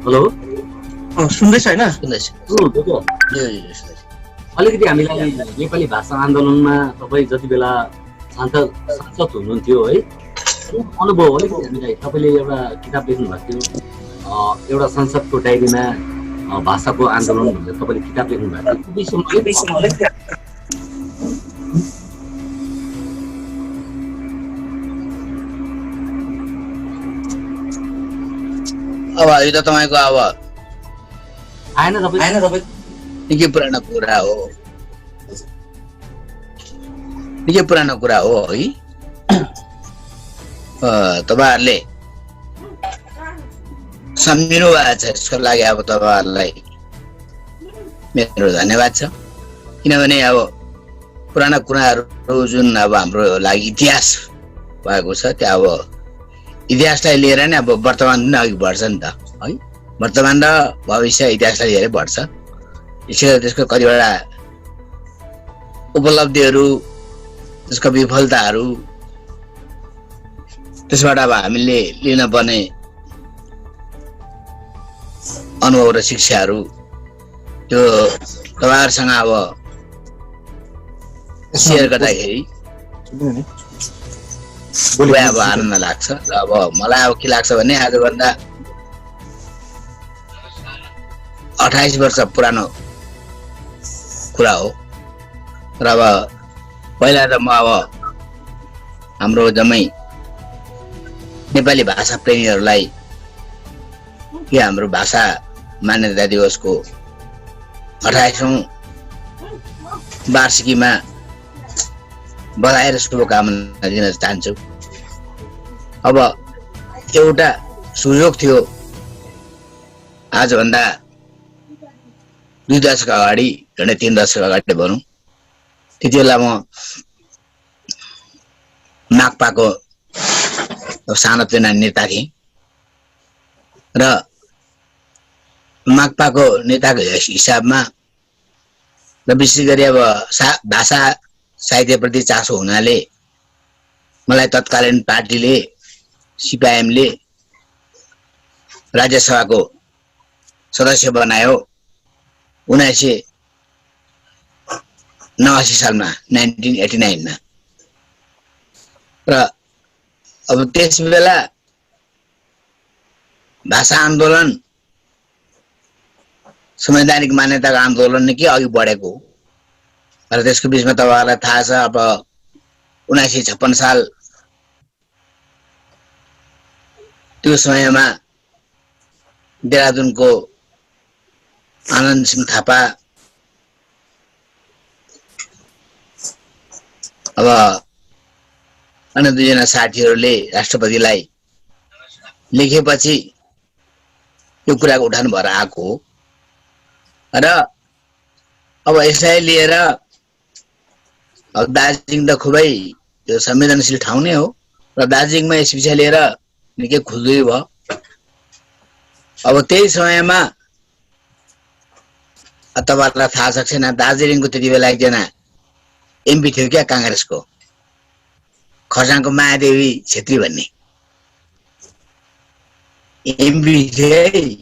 Hello सुन्दैछ हैन? सुन्दैछ। अलिकति हामीलाई नेपाली भाषा आन्दोलनमा तपाईँ जति बेला सांसद हुनुहुन्थ्यो है, अनुभव अलिकति हामीलाई, तपाईँले एउटा किताब लेख्नु भएको थियो एउटा संसदको डायरीमा भाषाको आन्दोलन भनेर तपाईँले किताब लेख्नु भएको थियो। अब यो त तपाईँको अब आएन तपाईँ निकै पुरानो कुरा हो, निकै पुरानो कुरा हो है। तपाईँहरूले सम्झिनु भएको छ, यसको लागि अब तपाईँहरूलाई मेरो धन्यवाद छ। किनभने अब पुराना कुराहरू जुन अब हाम्रो लागि इतिहास भएको छ, त्यो अब इतिहासलाई लिएर नै अब वर्तमान पनि अघि बढ्छ नि त है। वर्तमान र भविष्य इतिहासलाई लिएरै बढ्छ। त्यसको कतिवटा उपलब्धिहरू, त्यसको विफलताहरू, त्यसबाट अब हामीले लिन पर्ने अनुभव र शिक्षाहरू, त्यो तपाईँहरूसँग अब सेयर गर्दाखेरि अब आनन्द लाग्छ। र अब मलाई अब के लाग्छ भने आजभन्दा 28 वर्ष पुरानो कुरा हो। र अब पहिला त म अब हाम्रो जम्मै नेपाली भाषा प्रेमीहरूलाई यो हाम्रो भाषा मान्यता दिवसको 28औं वार्षिकीमा बधाई र शुभकामना दिन चाहन्छु। अब एउटा सुयोग थियो, आजभन्दा 2 दशक अगाडि, 3 दशक अगाडि भनौँ, त्यति बेला म माकपाको सानोतिनो नेता थिएँ र माकपाको नेताको हिसाबमा र विशेष गरी अब भाषा साहित्यप्रति चासो हुनाले मलाई तत्कालीन पार्टीले, सिपिआइएमले राज्यसभाको सदस्य बनायो 1989 सालमा, 1989 मा। र अब त्यस बेला भाषा आन्दोलन संवैधानिक मान्यताको आन्दोलन नै के अघि बढेको र त्यसको बिचमा तपाईँहरूलाई थाहा छ अब 1956 साल त्यो समयमा देहरादुनको आनन्द सिंह थापा अब अन्य 2 जना साथीहरूले राष्ट्रपतिलाई लेखेपछि यो कुराको उठान भएर आएको हो। र अब यसलाई लिएर अब दार्जिलिङ त खुबै त्यो संवेदनशील ठाउँ नै हो र दार्जिलिङमा यस विषय लिएर निकै खुल्दै भयो। अब त्यही समयमा तपाईँहरूलाई थाहा छ छैन, दार्जिलिङको त्यति बेला एकजना एमपी थियो क्या काङ्ग्रेसको, खरसाङको मायादेवी छेत्री भन्ने एमपी थिए,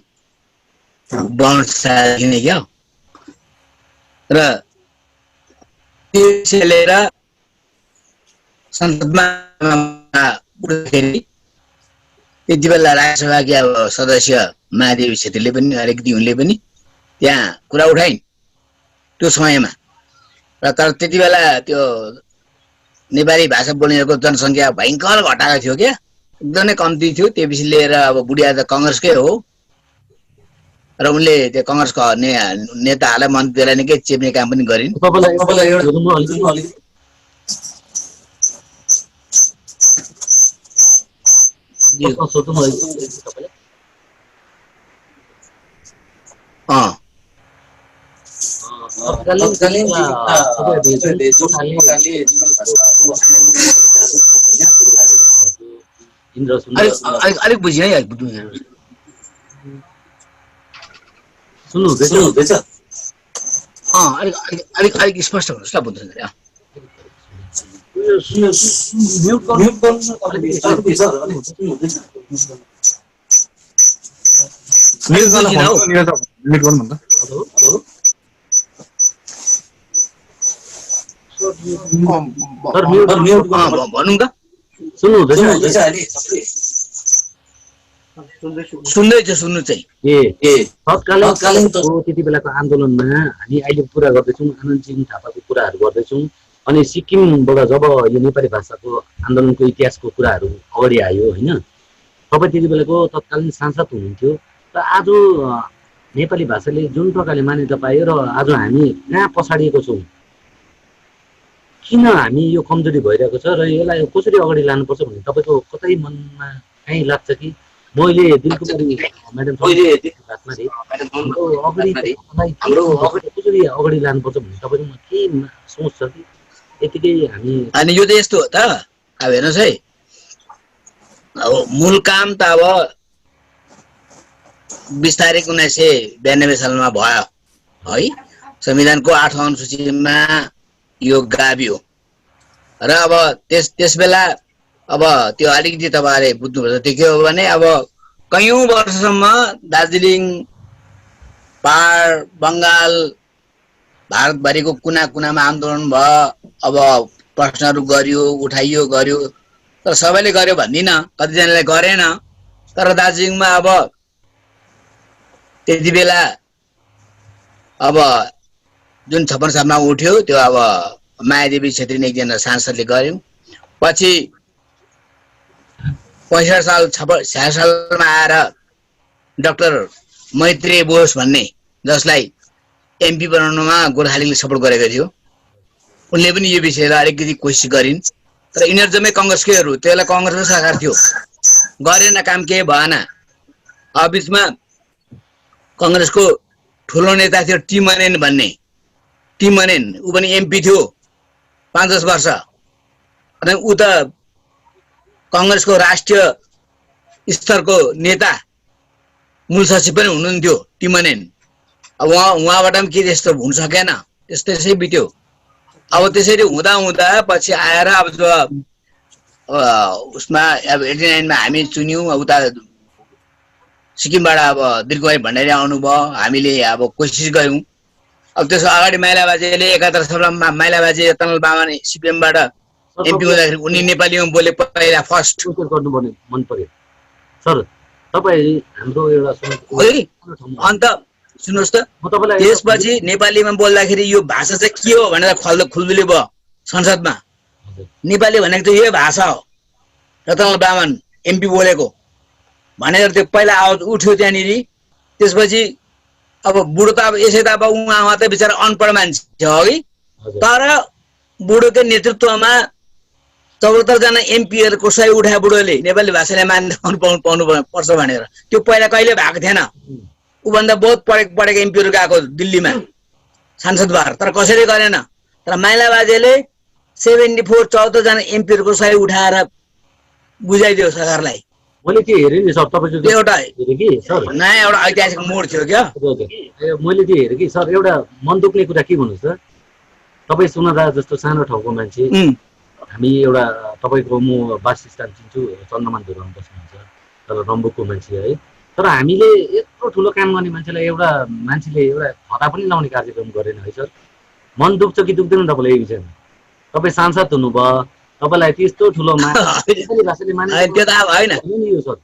किने क्या। र त्यसले लिएर संसदमा त्यति बेला राज्यसभाकी अब सदस्य मायादेवी छेत्रीले पनि अलिकति उनले पनि त्यहाँ कुरा उठाइन् त्यो समयमा। र तर त्यति बेला त्यो नेपाली भाषा बोल्नेहरूको जनसङ्ख्या भयङ्कर घटाएको थियो क्या, एकदमै कम्ती थियो। त्यो विषय लिएर अब बुढिया त काङ्ग्रेसकै हो र उनले त्यो काङ्ग्रेसको नेताहरूलाई मन्त्रीलाई निकै चेप्ने काम पनि गरिन्। अलिक बुझिन है, सुन्नुहुँदैछ? अलिक स्पष्ट हुनुहोस् ल बुझ्नु। मिट गर्नु भन्दा हेलो हेलो सर म्युट भनौँ त सुन्नु हुँदैछ अहिले सुन्नु चाहिँ तत्कालीन त्यति बेलाको आन्दोलनमा हामी अहिले कुरा गर्दैछौँ आनन्दसिंह थापाको कुराहरू गर्दैछौँ अनि सिक्किमबाट जब यो नेपाली भाषाको आन्दोलनको इतिहासको कुराहरू अगाडि आयो होइन तपाईँ त्यति बेलाको तत्कालीन सांसद हुनुहुन्थ्यो र आज नेपाली भाषाले जुन प्रकारले मान्यता पायो र आज हामी कहाँ पछाडिएको छौँ किन हामी यो कमजोरी भइरहेको छ र यसलाई कसरी अगाडि लानुपर्छ भन्ने तपाईँको कतै मनमा कहीँ लाग्छ कि मैले दिलकुमारी म्याडम कसरी अगाडि लानुपर्छ भन्ने तपाईँकोमा के सोच छ कि यतिकै हामी अनि यो त यस्तो हो त अब हेर्नुहोस् है अब मूल काम त अब बिस्तारै 1992 सालमा भयो है संविधानको 8औं अनुसूचीमा यो गाभियो र अब त्यस बेला अब त्यो अलिकति तपाईहरुले बुझ्नुपर्छ त्यो के हो भने अब कयौं वर्षसम्म दार्जिलिङ पहाड बंगाल भारतभरिको कुना कुनामा आन्दोलन भयो अब प्रश्नहरु गरियो उठाइयो गर्यो तर सबैले गर्यो भन्दिन कतिजनाले गरेन तर दार्जिलिङमा अब त्यति बेला अब जुन 56 सालमा उठ्यो त्यो अब मायादेवी क्षेत्री ने एकजना सांसदले गर्यो पछि 65 साल 66 सालमा आएर डाक्टर मैत्री बोस भन्ने जसलाई एमपी बनाउनमा गोर्खालीगले सपोर्ट गरेको थियो उनले पनि यो विषयलाई अलिकति कोसिस गरिन् तर यिनीहरु जम्मै कांग्रेसकैहरु त्यसलाई कांग्रेसको सरकार थियो गरेन काम के भएन अब बीचमा कांग्रेसको ठुलो नेता थियो टिमनेन भन्ने टिमनेन उ पनि एमपी थियो 5-10 वर्ष अनि उ त कांग्रेसको राष्ट्रिय स्तरको नेता मूल सचिव पनि हुनुहुन्थ्यो टिमनेन अब उहाँबाट पनि के त्यस्तो हुन सकेन त्यसै बित्यो अब त्यसरी हुँदा हुँदा पछि आएर अब जो उसमा अब 89 मा हामी चुन्यौं उता सिक्किमबाट अब दिलकुमारी भण्डारी आउनुभयो हामीले अब कोसिस गर्यौं अब त्यसो अगाडि माइलाबाजेले 71 सालमा माइलाबाजे तनल बामन सिपिएमबाट एमपी हुँदाखेरि उनी नेपालीमा बोले पहिला फर्स्ट गर्नु पर्ने मन पर्यो सर तपाई हाम्रो एउटा अन्त सुन्नुस् त त्यसपछि नेपालीमा बोल्दाखेरि यो भाषा चाहिँ के हो भनेर खुल्दुली भयो संसदमा नेपाली भनेको त यो भाषा हो रतनलाल बामन एमपी बोलेको भनेर त्यो पहिला आवाज उठ्यो त्यहाँनिर त्यसपछि अब बुढो त अब यसै त अब उहाँ त बिचारा अनपढ मान्छे हो कि तर बुढोको नेतृत्वमा 74 जना एमपीहरुको सही उठाए बुढोले नेपाली भाषालाई मान्यता पाउनु पर्छ भनेर त्यो पहिला कहिले भएको थिएन उ भन्दा बहुत पढेको एमपीहरु गएको दिल्लीमा सांसद भएर तर कसैले गरेन तर माइलाबाजेले 74 14 जना एमपीहरुको सही उठाएर बुझाइदियो सरकारलाई मैले के हेरे नि सर तपाईको एउटा हेरे कि सर नयाँ एउटा ऐतिहासिक मोड थियो क्या मैले त्यो हेरे कि सर एउटा मन दुख्ने कुरा के भन्नुस् त तपाई सुनदा जस्तो सानो ठाउँको मान्छे हामी एउटा तपाईको म वासस्थान चिन्छु चन्द्रमान धुरमा बस्नुहुन्छ तर रम्बुकको मान्छे है तर हामीले यत्रो ठुलो काम गर्ने मान्छेलाई एउटा मान्छेले एउटा खता पनि लाउने कार्यक्रम गरेन है सर मन दुख्छ कि दुख्दैन तपाईलाई यो विषयमा तपाई सांसद हुनुभयो तपाईलाई त्यस्तो ठुलो नेपाली भाषाले माने त्यो त अब हैन यो सर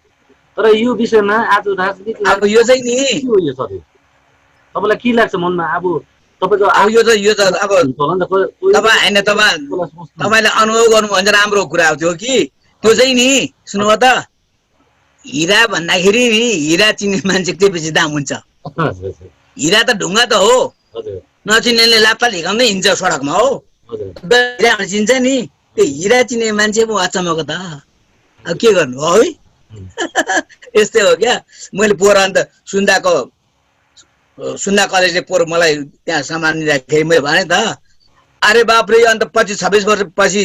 तर यो विषयमा आज राजनीति अब यो चाहिँ नि के हो यो सर तपाईलाई के लाग्छ मनमा अब तपाईको अब यो त अब तपाई हैन तपाईले अनुभव गर्नु भन्छ राम्रो कुरा हो त्यो कि त्यो चाहिँ नि सुन्नु त हीरा भन्दाखेरि नि हीरा चिन्ने मान्छे त्यसपछि दाम हुन्छ हीरा त ढुङ्गा त हो नचिन्नेले लाप्पा हिकाउँदै हिँड्छ सडकमा हो हीरा चिन्छ नि त्यो हीरा चिन्ने मान्छे पो अचम्मको त अब के गर्नु हो है यस्तै हो क्या मैले पोहोर अन्त सुन्दा कलेजले पोहोर मलाई त्यहाँ सामान दिँदाखेरि मैले भने त अरे बापरे अन्त 25-26 वर्ष पछि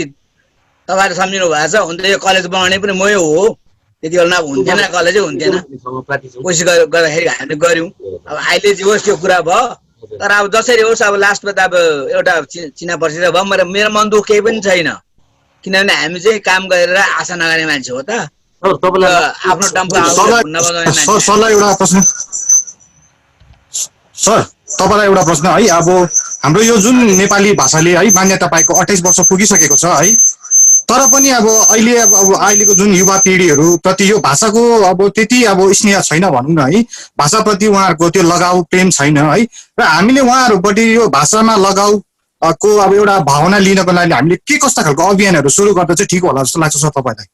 तपाईहरु सम्झिनु भएको छ हुन त यो कलेज बनाउने पनि मै हो त्यति बेला हुन्थेन कलेजै हुन्थेन कोसिस गर्दाखेरि हामीले गर्यौं अब अहिले चाहिँ होस् त्यो कुरा भयो तर अब जसरी होस् अब लास्टमा त अब एउटा चिना परिचय भयो मेरो मन दुख केही पनि छैन किनभने हामी चाहिँ काम गरेर आशा नगर्ने मान्छे हो त सर त्यो तपाईँलाई आफ्नो टम्का आउले सरलाई नबजाउने सर मान्छे हामी। सरलाई एउटा प्रश्न सर तपाईँलाई एउटा प्रश्न है अब हाम्रो यो जुन नेपाली भाषाले है मान्यता पाएको 28 वर्ष पुगिसकेको छ है तर पनि अब अहिले अब अहिलेको जुन युवा पिँढीहरू प्रति यो भाषाको अब त्यति अब स्नेह छैन भनौँ न है भाषाप्रति उहाँहरूको त्यो लगाउ प्रेम छैन है र हामीले उहाँहरूपट्टि यो भाषामा लगाउ को अब एउटा भावना लिनको लागि हामीले के कस्ता खालको अभियानहरू सुरु गर्दा चाहिँ ठिक होला जस्तो लाग्छ सर तपाईँलाई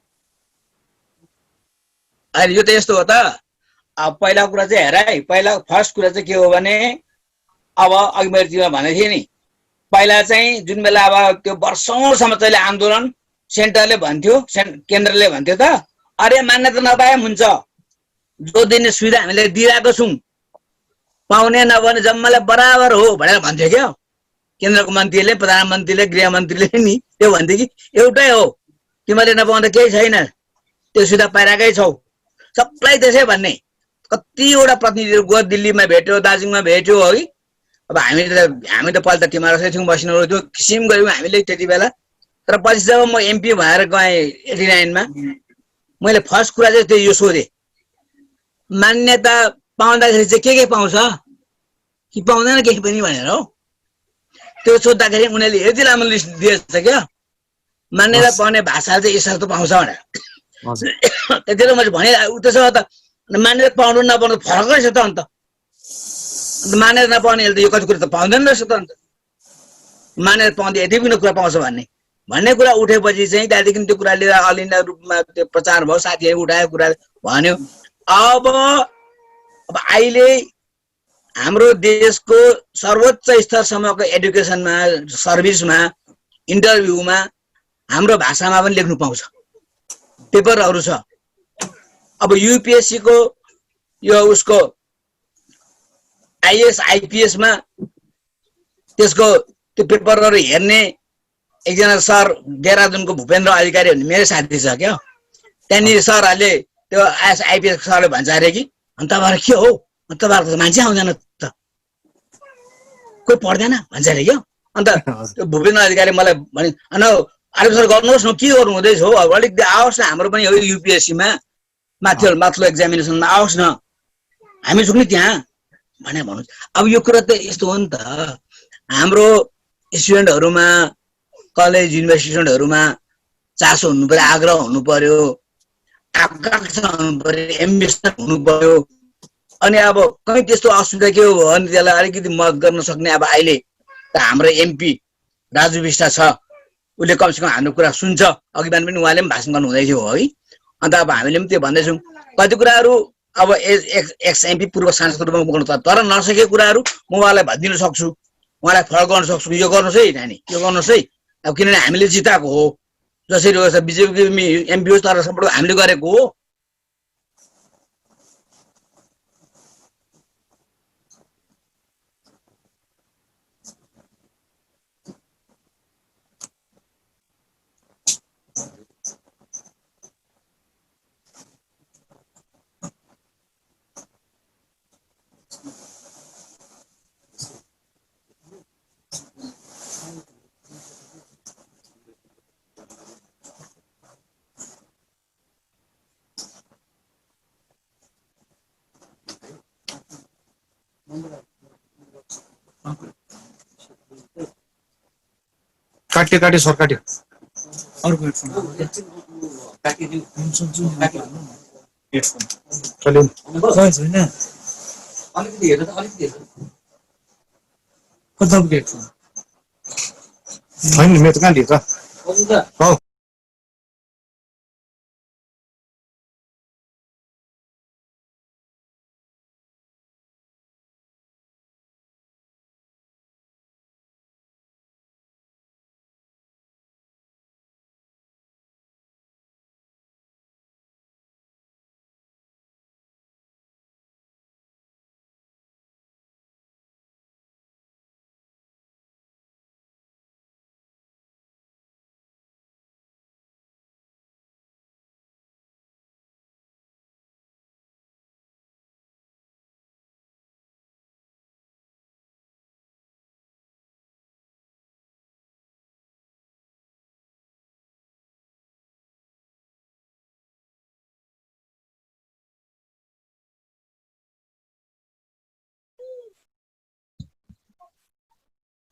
अहिले यो त यस्तो हो त अब पहिला कुरा चाहिँ हेर है पहिला फर्स्ट कुरा चाहिँ के हो भने अब अघि मैले तिमीलाई भनेको थिएँ नि पहिला चाहिँ जुन बेला अब त्यो वर्षौंसम्म चाहिँ आन्दोलन सेन्टरले भन्थ्यो केन्द्रले भन्थ्यो त अरे मान्यता नपाए पनि हुन्छ जो दिने सुविधा हामीले दिइरहेको छौँ पाउने नपाउने जम्मालाई बराबर हो भनेर भन्थ्यो क्या केन्द्रको मन्त्रीले प्रधानमन्त्रीले गृहमन्त्रीले नि त्यो भन्थ्यो कि एउटै हो तिमीले नपाउँदा केही छैन त्यो सुविधा पाइरहेकै छौ सबलाई त्यसै भन्ने कतिवटा प्रतिनिधिहरू गयो दिल्लीमा भेट्यो दार्जिलिङमा भेट्यो है अब हामी त पहिला त टिमारसै थियौँ बस्नेहरू त्यो किसिम गऱ्यौँ हामीले त्यति बेला तर पछि जब म एमपी भएर गएँ 89 मा मैले फर्स्ट कुरा चाहिँ त्यो यो सोधेँ मान्यता पाउँदाखेरि चाहिँ के पाउँछ कि पाउँदैन केही पनि भनेर हो त्यो सोद्धाखेरि उनीहरूले यति लामो लिस्ट दिएछ क्या मान्यता पाउने भाषा चाहिँ यसरी त पाउँछ भनेर त्यति मैले भने त्यसो त मान्यता पाउनु नपाउनु फरक रहेछ त अन्त मान्यता नपाउनेले त यो कति कुरा त पाउँदैन रहेछ त अन्त मान्यता पाउँदा यति पनि कुरा पाउँछ भन्ने कुरा उठेपछि चाहिँ त्यहाँदेखि त्यो कुरा लिएर अल इन्डिया रूपमा त्यो प्रचार भयो साथीहरू उठायो कुरा भन्यो अब अहिले हाम्रो देशको सर्वोच्च स्तरसम्मको एडुकेसनमा सर्भिसमा इन्टरभ्यूमा हाम्रो भाषामा पनि लेख्नु पाउँछ पेपरहरू छ अब युपीएससी को यो उसको आइएस आइपीएस मा त्यसको त्यो पेपरहरू हेर्ने एकजना सर देहरादुनको भूपेन्द्र अधिकारी भन्ने मेरो साथी छ क्या त्यहाँनिर सरहरूले त्यो आइएस आइपीएस सरले भन्छ अरे कि अनि तपाईँहरू के हो तपाईँहरूको त मान्छे आउँदैन त कोही पढ्दैन भन्छ अरे क्या अन्त त्यो भूपेन्द्र अधिकारी मलाई भने अरे सर गर्नुहोस् न के गर्नु हुँदैछ हो अब अलिक आओस् न हाम्रो पनि हो युपीएससीमा माथिल्लो एक्जामिनेसनमा आओस् न हामी छौँ नि त्यहाँ भने भन्नु अब यो कुरा त यस्तो हो नि त हाम्रो स्टुडेन्टहरूमा कलेज युनिभर्सिटी स्टुडेन्टहरूमा चासो हुनु पर्यो आग्रह हुनु पर्यो आकांक्षा हुनु पर्यो एम्बिसन हुनु पर्यो अनि अब कहीँ त्यस्तो असुविधा के हो भने त्यसलाई अलिकति मद्दत गर्न सक्ने अब अहिले त हाम्रो एमपी राजु बिष्ट छ उसले कमसेकम हाम्रो कुरा सुन्छ अघि बिहान पनि उहाँले पनि भाषण गर्नु हुँदै थियो है अन्त अब हामीले पनि त्यो भन्दैछौँ कति कुराहरू अब एक्स एमपी पूर्व सांसदको रूपमा गर्नु तर नसकेको कुराहरू म उहाँलाई भनिदिन सक्छु उहाँलाई फरक गर्न सक्छु यो गर्नुहोस् है नानी यो गर्नुहोस् है अब किनभने हामीले जिताएको हो जसरी हो बिजेपी एमपी हो तर सपोर्ट हामीले गरेको हो काट्यो सर काट्यो अर्को चल्यो छैन अलिकति हेर्नु त अलिकति हेर्नु कताको हेडफोन छैन नि मेरो त कहाँ लियो त हौ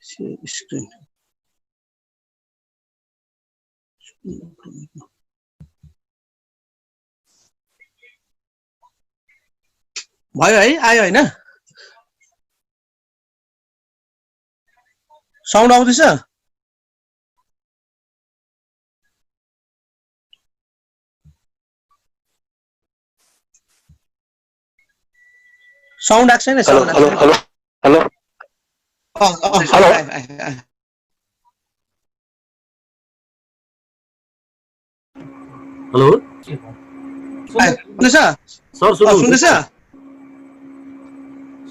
स्क्रिन भयो है आयो हैन साउन्ड आउँदैछ साउन्ड आएको छैन sound hello hello hello hello hello सुन्दैछ सर सुन्दैछ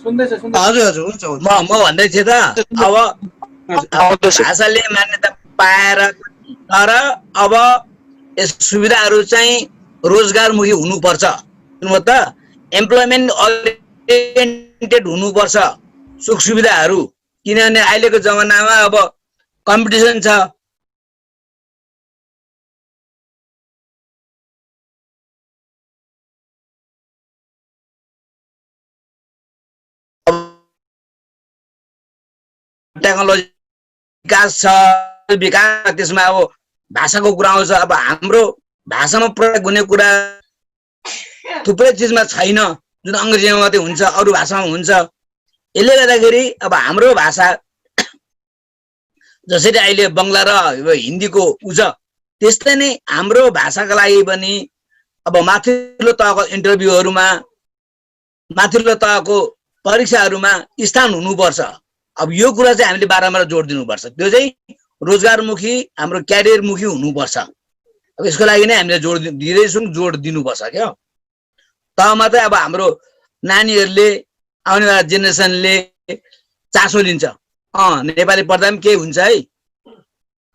सुन्दैछ हजुर हजुर हुन्छ म भन्दै थिएँ त अब भाषाले मान्यता पाएर तर अब यस सुविधाहरू चाहिँ रोजगारमुखी हुनुपर्छ सुन्नुभयो त एम्प्लोइमेन्ट ओरिएन्टेड हुनुपर्छ सुख सुविधाहरू किनभने अहिलेको जमानामा अब कम्पिटिसन छ टेक्नोलोजी विकास छ विकास त्यसमा अब भाषाको कुरा आउँछ अब हाम्रो भाषामा प्रयोग हुने कुरा थुप्रै चिजमा छैन जुन अङ्ग्रेजीमा मात्रै हुन्छ अरू भाषामा हुन्छ यसले गर्दाखेरि अब हाम्रो भाषा जसरी अहिले बङ्गला र हिन्दीको उज त्यस्तै नै हाम्रो भाषाका लागि पनि अब माथिल्लो तहको इन्टरभ्यूहरूमा माथिल्लो तहको परीक्षाहरूमा स्थान हुनुपर्छ अब यो कुरा चाहिँ हामीले बारम्बार जोड दिनुपर्छ त्यो चाहिँ रोजगारमुखी हाम्रो क्यारियरमुखी हुनुपर्छ अब यसको लागि नै हामीले जोड दिँदैछौँ जोड दिनुपर्छ क्या तब मात्रै अब हाम्रो नानीहरूले आउनेवाला जेनेरेसनले चासो लिन्छ नेपाली पढ्दा पनि केही हुन्छ है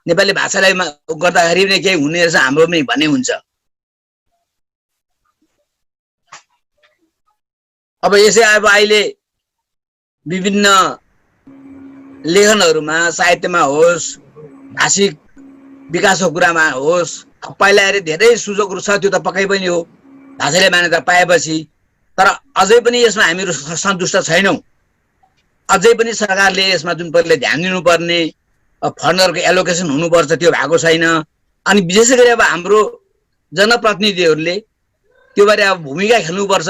नेपाली भाषालाई गर्दाखेरि पनि केही हुने रहेछ हाम्रो पनि भन्ने हुन्छ अब यसै अब अहिले विभिन्न लेखनहरूमा साहित्यमा होस् भाषिक विकासको कुरामा होस् पहिला हेरे धेरै सुझावहरू छ त्यो त पक्कै पनि हो भाषाले मान्यता पाएपछि तर अझै पनि यसमा हामीहरू सन्तुष्ट छैनौँ अझै पनि सरकारले यसमा जुन प्रकारले ध्यान दिनुपर्ने फन्डहरूको एलोकेसन हुनुपर्छ त्यो भएको छैन अनि विशेष गरी अब हाम्रो जनप्रतिनिधिहरूले त्यो बारे अब भूमिका खेल्नुपर्छ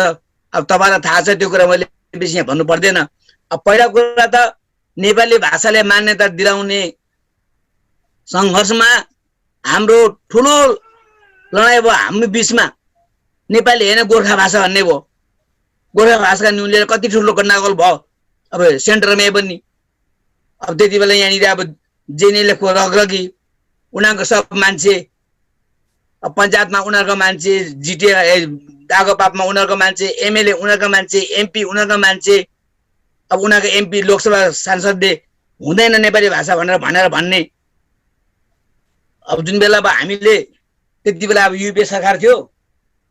अब तपाईँलाई थाहा छ त्यो कुरा मैले बेसी यहाँ भन्नु पर्दैन अब पहिला कुरा त नेपाली भाषाले मान्यता दिलाउने सङ्घर्षमा हाम्रो ठुलो लडाइँ भयो हाम्रो बिचमा नेपाली होइन गोर्खा भाषा भन्ने भयो गोर्खा भाषाका न्युनले कति ठुलो गण्डगोल भयो अब सेन्टरमै पनि अब त्यति बेला यहाँनिर अब जेनेले रगरगी उनीहरूको सब मान्छे पञ्चायतमा उनीहरूको मान्छे जिटिए दागोपापमा उनीहरूको मान्छे एमएलए उनीहरूको मान्छे एमपी उनीहरूको मान्छे अब उनीहरूको एमपी लोकसभा सांसदले हुँदैन नेपाली भाषा भनेर भन्ने अब जुन बेला अब हामीले त्यति बेला अब युपीए सरकार थियो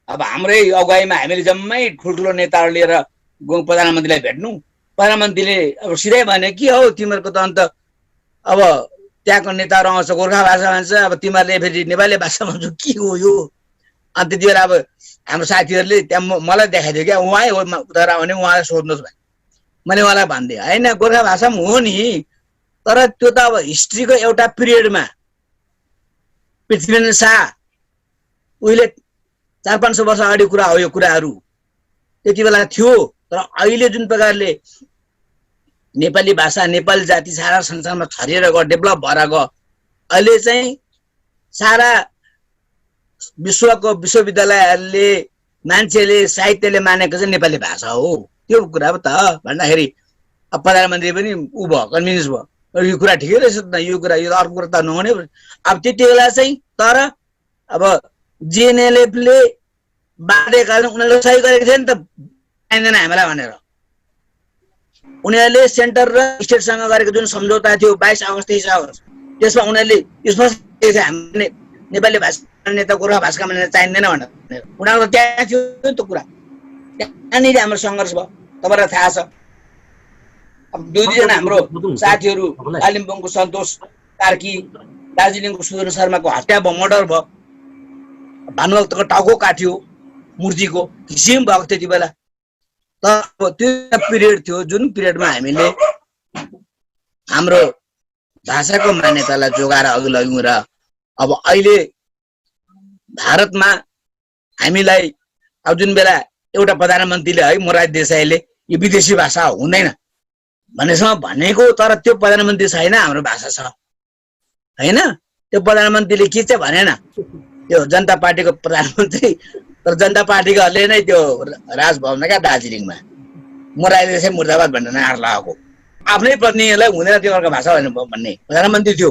अब हाम्रै अगुवाईमा हामीले जम्मै ठुल्ठुलो नेताहरू लिएर गयौँ प्रधानमन्त्रीलाई भेट्नु प्रधानमन्त्रीले अब सिधै भने के हो तिमीहरूको त अन्त अब त्यहाँको नेताहरू आउँछ गोर्खा भाषा भन्छ अब तिमीहरूले फेरि नेपाली भाषा भन्छ के हो यो अनि त्यति बेला अब हाम्रो साथीहरूले त्यहाँ मलाई देखाइदियो क्या उहाँ हो उता भने उहाँलाई सोध्नुहोस् भने मैले उहाँलाई भनिदिएँ होइन गोर्खा भाषा पनि हो नि तर त्यो त अब हिस्ट्रीको एउटा पिरियडमा पृथ्वीनारायण शाह उहिले 400-500 वर्ष अगाडि कुरा हो यो कुराहरू त्यति बेला थियो तर अहिले जुन प्रकारले नेपाली भाषा नेपाली जाति सारा संसारमा छरिएर गयो डेभलप भएर गयो अहिले चाहिँ सारा विश्वको विश्वविद्यालयहरूले मान्छेले साहित्यले मानेको चाहिँ नेपाली भाषा हो त्यो कुरा त भन्दाखेरि अब प्रधानमन्त्री पनि ऊ भयो कन्भिन्स भयो यो कुरा ठिकै रहेछ त यो कुरा यो अर्को कुरा त नहुने अब त्यति बेला चाहिँ तर अब जिएनएलएफले बाँधेका उनीहरूले सही गरेको थियो नि त पाइँदैन हामीलाई भनेर उनीहरूले सेन्टर र स्टेटसँग गरेको जुन सम्झौता थियो 22 अगस्त 23 अगस्त त्यसमा उनीहरूले स्पष्ट हामीले नेपाली भाषा नेता गोर्खा भाषाका मान्यता चाहिँदैन भनेर उनीहरूको त्यहाँ थियो नि त कुरा त्यहाँनिर हाम्रो सङ्घर्ष भयो तपाईँलाई थाहा छ अब दुईजना हाम्रो साथीहरू कालिम्पोङको सन्तोष कार्की दार्जिलिङको सुदर्शन शर्माको हत्या भयो मर्डर भयो भानुभक्तको टाउको काट्यो मूर्तिको किसिम भएको त्यति बेला तर त्यो पिरियड थियो जुन पिरियडमा हामीले हाम्रो भाषाको मान्यतालाई जोगाएर अघि लग्यौँ र अब अहिले भारतमा हामीलाई अब जुन बेला एउटा प्रधानमन्त्रीले है मोरारजी देसाईले यो विदेशी भाषा हुँदैन भनेसम्म भनेको, तर त्यो प्रधानमन्त्री छैन, हाम्रो भाषा छ हैन। त्यो प्रधानमन्त्रीले के चाहिँ भनेन, त्यो जनता पार्टीको प्रधानमन्त्री, तर जनता पार्टीकाहरूले नै त्यो राजभवन क्या दार्जिलिङमा मोरारजी देसाई मुर्दाबाद भनेर नारा लगाएको, आफ्नै प्रतिनिधिलाई हुँदैन त्यो अर्को भाषा भन्ने प्रधानमन्त्री थियो।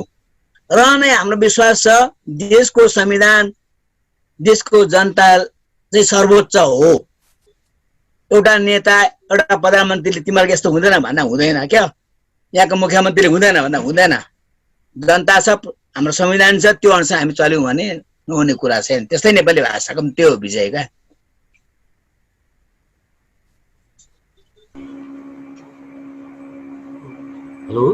र नै हाम्रो विश्वास छ देशको संविधान, देशको जनता चाहिँ सर्वोच्च हो। एउटा नेता, एउटा प्रधानमन्त्रीले तिमीहरूको यस्तो हुँदैन भन्दा हुँदैन क्या, यहाँको मुख्यमन्त्रीले हुँदैन भन्दा हुँदैन। जनता छ, हाम्रो संविधान छ, त्यो अनुसार हामी चल्यौँ भने नहुने कुरा छैन। त्यस्तै नेपाली भाषाको पनि त्यो विजय क्या। हेलो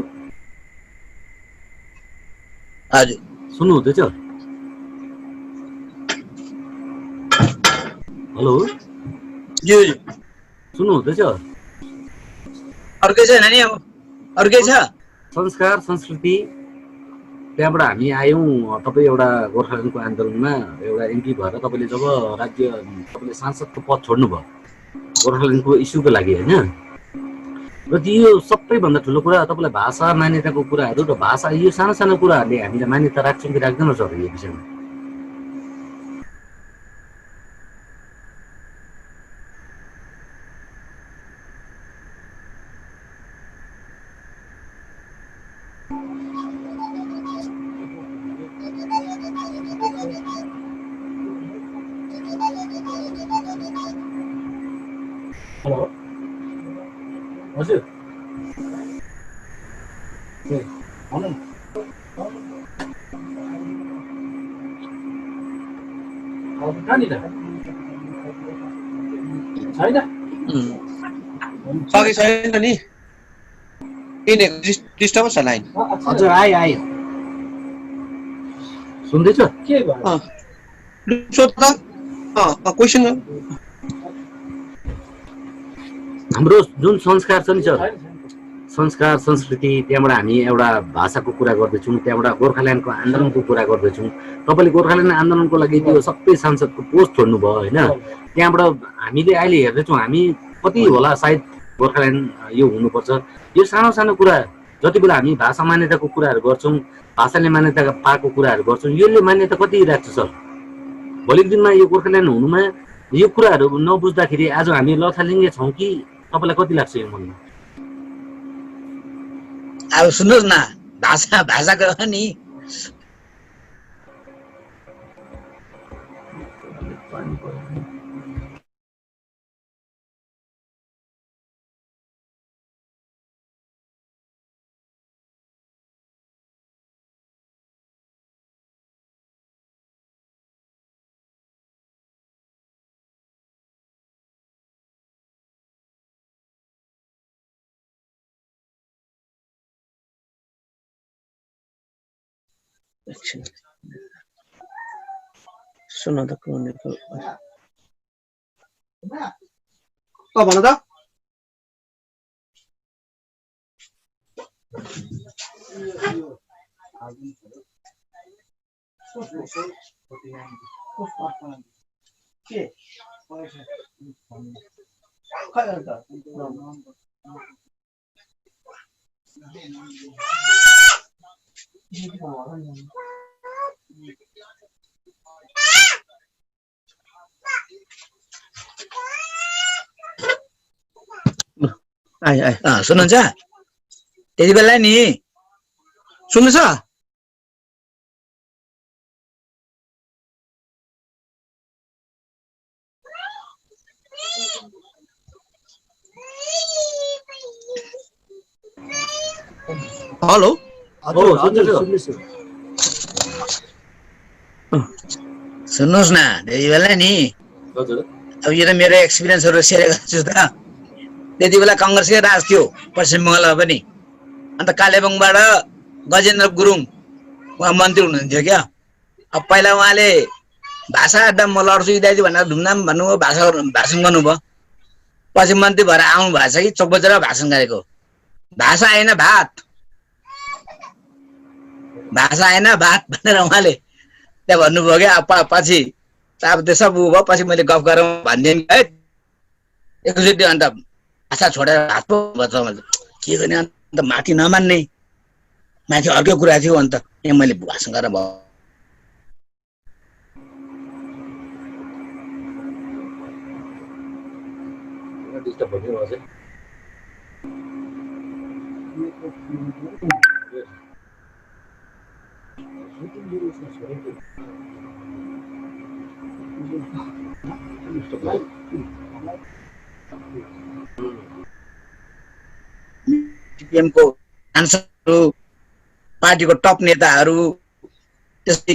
हजुर सुन्नु हुँदैछ? हेलो ज्यू सुन्नु हुँदैछ? अर्कै छैन नि, अब अर्कै छ। संस्कार संस्कृति त्यहाँबाट हामी आयौँ। तपाईँ एउटा गोर्खाल्यान्डको आन्दोलनमा एउटा एमपी भएर तपाईँले जब तपाईँले सांसदको पद छोड्नुभयो गोर्खाल्यान्डको इस्युको लागि होइन, र यो सबैभन्दा ठुलो कुरा तपाईँलाई भाषा मान्यताको कुराहरू र भाषा यो सानो सानो कुराहरूले हामीलाई मान्यता राख्छौँ कि राख्दैन सर यो विषयमा? हेलो हजुर भन्नु न। कहाँनिर छैन? सके छैन नि, डिस्टर्ब छ लाइन। हजुर आयो सुन्दैछ? के भयो? सोध त क्वेसन। हाम्रो जुन संस्कार छ नि सर, संस्कार संस्कृति, त्यहाँबाट हामी एउटा भाषाको कुरा गर्दैछौँ, त्यहाँबाट गोर्खाल्यान्डको आन्दोलनको कुरा गर्दैछौँ। तपाईँले गोर्खाल्यान्ड आन्दोलनको लागि त्यो सबै सांसदको पोस्ट छोड्नुभयो होइन, त्यहाँबाट हामीले अहिले हेर्दैछौँ हामी कति होला सायद गोर्खाल्यान्ड यो हुनुपर्छ। यो सानो सानो कुरा जति बेला हामी भाषा मान्यताको कुराहरू गर्छौँ, भाषाले मान्यता पाएको कुराहरू गर्छौँ, यसले मान्यता कति राख्छ सर? भोलिको दिनमा यो गोर्खाल्यान्ड हुनुमा यो कुराहरू नबुझ्दाखेरि आज हामी लथालिङ्गे छौँ कि तपाईँलाई कति लाग्छ यो मनमा? अब सुन्नुहोस् न, भाषाको नि सुन त भन त। सुन्नुहुन्छ? त्यति बेला नि सुन्दैछ? हेलो सुन्नुहोस् न, त्यति बेला नि अब यो त मेरो एक्सपिरियन्सहरू सेयर गर्छु त। त्यति बेला कङ्ग्रेसकै राज थियो पश्चिम बङ्गालमा पनि। अन्त कालेबुङबाट गजेन्द्र गुरुङ उहाँ मन्त्री हुनुहुन्थ्यो क्या। अब पहिला उहाँले भाषा अड्डा म लड्छु इत्यादि भनेर धुमधाम भन्नुभयो, भाषण गर्नुभयो। पछि मन्त्री भएर आउनु भएको छ कि चोक बजार भाषण गरेको। भाषा आएन भात, भाषा आएन बात भनेर उहाँले त्यहाँ भन्नुभयो क्या। पछि अब त्यो सब उ भयो, पछि मैले गफ गरौँ भनिदिएँ नि है एकचोटि। अन्त भाषा छोडेर हात पो भन्छ के गर्ने, अन्त माथि नमान्ने, माथि अर्कै कुरा थियो। अन्त यहाँ मैले भाषण गरेर भयो। डिस्टर्ब भइदिनु चाहिँ सिपिएमको सांसदहरू, पार्टीको टप नेताहरू, त्यसै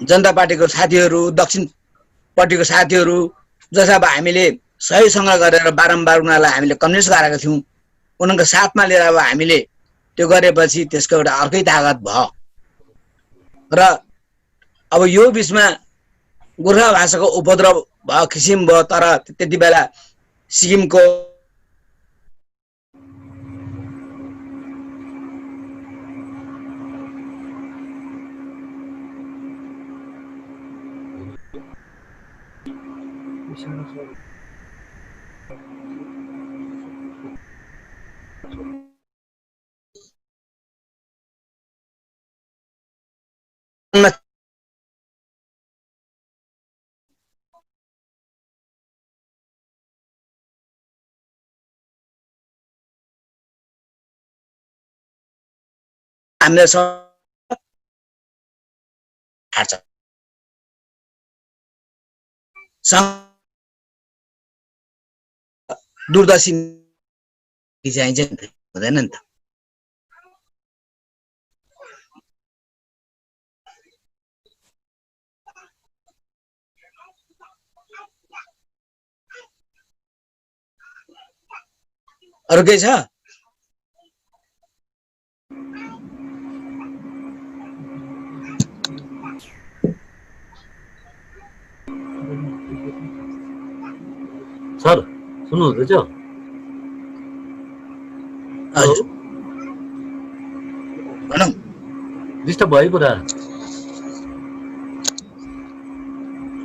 जनता पार्टीको साथीहरू, दक्षिणपट्टिको साथीहरू, जसलाई अब हामीले सहीसँग गरेर बारम्बार उनीहरूलाई हामीले कन्भिन्स गराएका थियौँ, उनीहरूको साथमा लिएर अब हामीले त्यो गरेपछि त्यसको एउटा अर्कै तागत भयो। र अब यो बिचमा गोर्खा भाषाको उपद्रव भयो, किसिम भयो। तर त्यति बेला सिक्किमको हामीले दूरदर्शी चाहिन्छ हुँदैन नि त। अरू केही छ? सर सुन्नुहुँदैछ? हजुर भनौँ। डिस्टर्ब भयो पुरा।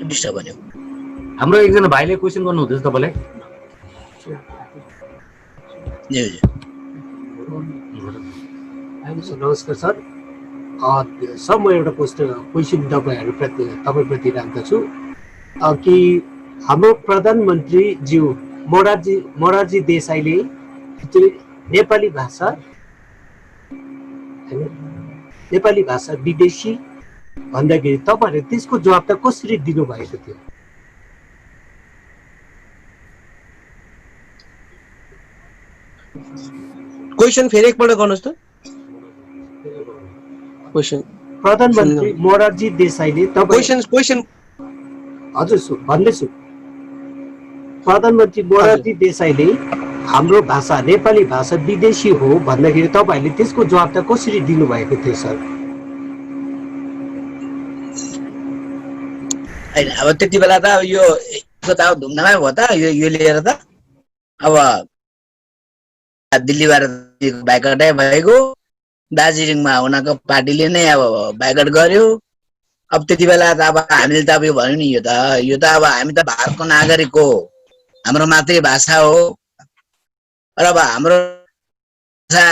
डिस्टर्ब भन्यो। हाम्रो एकजना भाइले क्वेसन गर्नुहुँदैछ तपाईँलाई। नमस्कार सर। सर म एउटा क्वेसन तपाईँप्रति राख्दछु कि हाम्रो प्रधानमन्त्री ज्यू मोरारजी देसाईले नेपाली भाषा विदेशी भन्दाखेरि तपाईँहरूले त्यसको जवाब त कसरी दिनुभएको थियो? क्वेसन फेरि एकपल्ट गर्नुहोस् त। क्वेसन प्रधानमन्त्री मोरारजी देसाईले क्वेसन हजुर भन्दैछु। प्रधानमन्त्री मोरारजी देसाईले हाम्रो भाषा नेपाली भाषा विदेशी हो भन्दाखेरि तपाईँहरूले त्यसको जवाब त कसरी दिनुभएको थियो सर? होइन अब त्यति बेला त अब यो त अब धुमधामै भयो त यो लिएर त। अब दिल्लीबाट बाइकटै भएको, दार्जिलिङमा उनीहरूको पार्टीले नै अब बाइकट गर्यो। अब त्यति बेला त अब हामीले त अब यो भन्यो नि, यो त अब हामी त भारतको नागरिक हो, हाम्रो मातृभाषा हो। र अब हाम्रो भाषा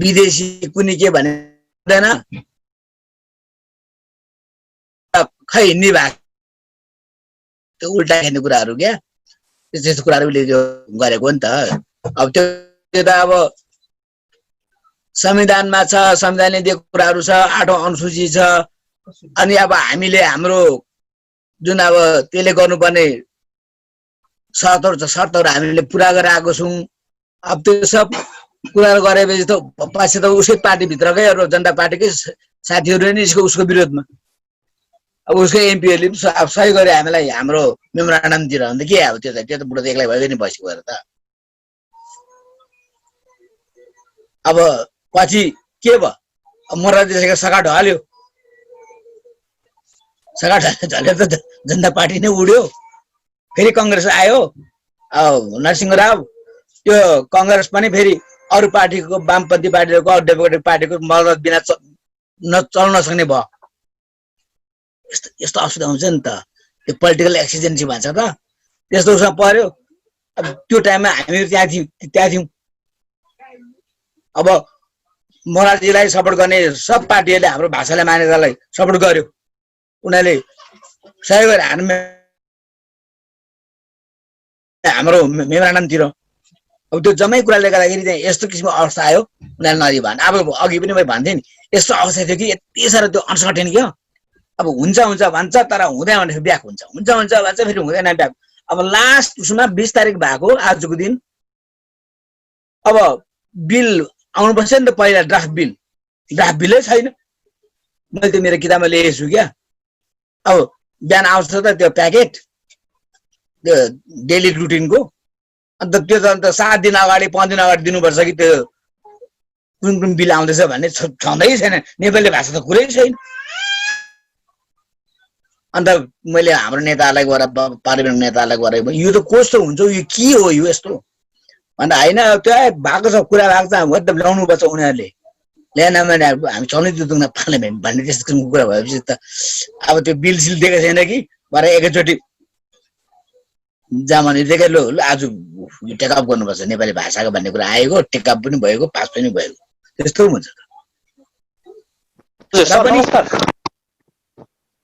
विदेशी कुनै के भन्दैन, खै हिन्दी भाषा त्यो उल्टा खेल्ने कुराहरू क्या, त्यस्तो कुराहरूले जो गरेको नि त। अब त्यो त अब संविधानमा छ, संविधानले दिएको कुराहरू छ, 8औं अनुसूची छ। अनि अब हामीले हाम्रो जुन अब त्यसले गर्नुपर्ने शर्तहरू छ, शर्तहरू हामीले पुरा गरेर आएको छौँ। अब त्यो सब कुराहरू गरेपछि त पछि त उसकै पार्टीभित्रकै अरू जनता पार्टीकै साथीहरू नै उसको विरोधमा। अब उसको एमपीहरूले अब सही गरे हामीलाई हाम्रो मेमोरान्डमतिर भने त के अब त्यो त बुढो त एक्लै भइदिने बसी गएर त। अब पछि के भयो, मोरारजी देसाईको सघा ढल्यो, सघा ढल्यो त जनता पार्टी नै उड्यो। फेरि कङ्ग्रेस आयो, नरसिंह राव, त्यो कङ्ग्रेस पनि फेरि अरू पार्टीको वामपन्थी पार्टीको अरू डेमोक्रेटिक पार्टीको मद्दत बिना चल्न नसक्ने भयो। यस्तो यस्तो असुविधा हुन्छ नि त, त्यो पोलिटिकल एक्सिजेन्सी भन्छ त, त्यस्तो उसमा पर्यो। अब त्यो टाइममा हामीहरू त्यहाँ थियौँ। अब मोरारजीलाई सपोर्ट गर्ने सब पार्टीहरूले हाम्रो भाषालाई मान्यतालाई सपोर्ट गर्यो, उनीहरूले सहयोग गरे हाम्रो मेमोरान्डमतिर। अब त्यो जम्मै कुराले गर्दाखेरि चाहिँ यस्तो किसिमको अवस्था आयो, उनीहरूले नदिए भने। अब अघि पनि मैले भन्थेँ नि, यस्तो अवस्था थियो कि यति साह्रो त्यो अनसर्टेन क्या। अब हुन्छ हुन्छ भन्छ तर हुँदैन भने ब्याक हुन्छ, हुन्छ हुन्छ भन्छ फेरि हुँदैन ब्याक। अब लास्ट उसमा 20 तारिक भएको आजको दिन अब बिल आउनुपर्छ नि त, पहिला ड्राफ्ट बिलै छैन। मैले त मेरो किताबमा लेखेको छु क्या। अब बिहान आउँछ त त्यो प्याकेट, त्यो डेली रुटिनको, अन्त त्यो त अन्त 7 दिन अगाडि 5 दिन अगाडि दिनुपर्छ कि त्यो कुन बिल आउँदैछ भन्ने छँदै छैन। नेपाली भाषा त कुरै छैन। अन्त मैले हाम्रो नेताहरूलाई गएर पार्लिमेन्ट नेताहरूलाई गरे यो त कस्तो हुन्छ, यो के हो यो यस्तो भन्दा होइन, त्यो भएको छ कुरा भएको छ मतलब ल्याउनु पर्छ उनीहरूले, ल्याएन भने हामी चल्नै दिँदैन पार्लिमेन्ट भन्ने त्यस्तो किसिमको कुरा भएपछि त अब त्यो बिल सिल दिएको छैन कि भरे एकैचोटि जामाने दिएकै लो आज टेकअप गर्नुपर्छ नेपाली भाषाको भन्ने कुरा आएको, टेकअप पनि भएको, पास पनि भएको, त्यस्तो हुन्छ।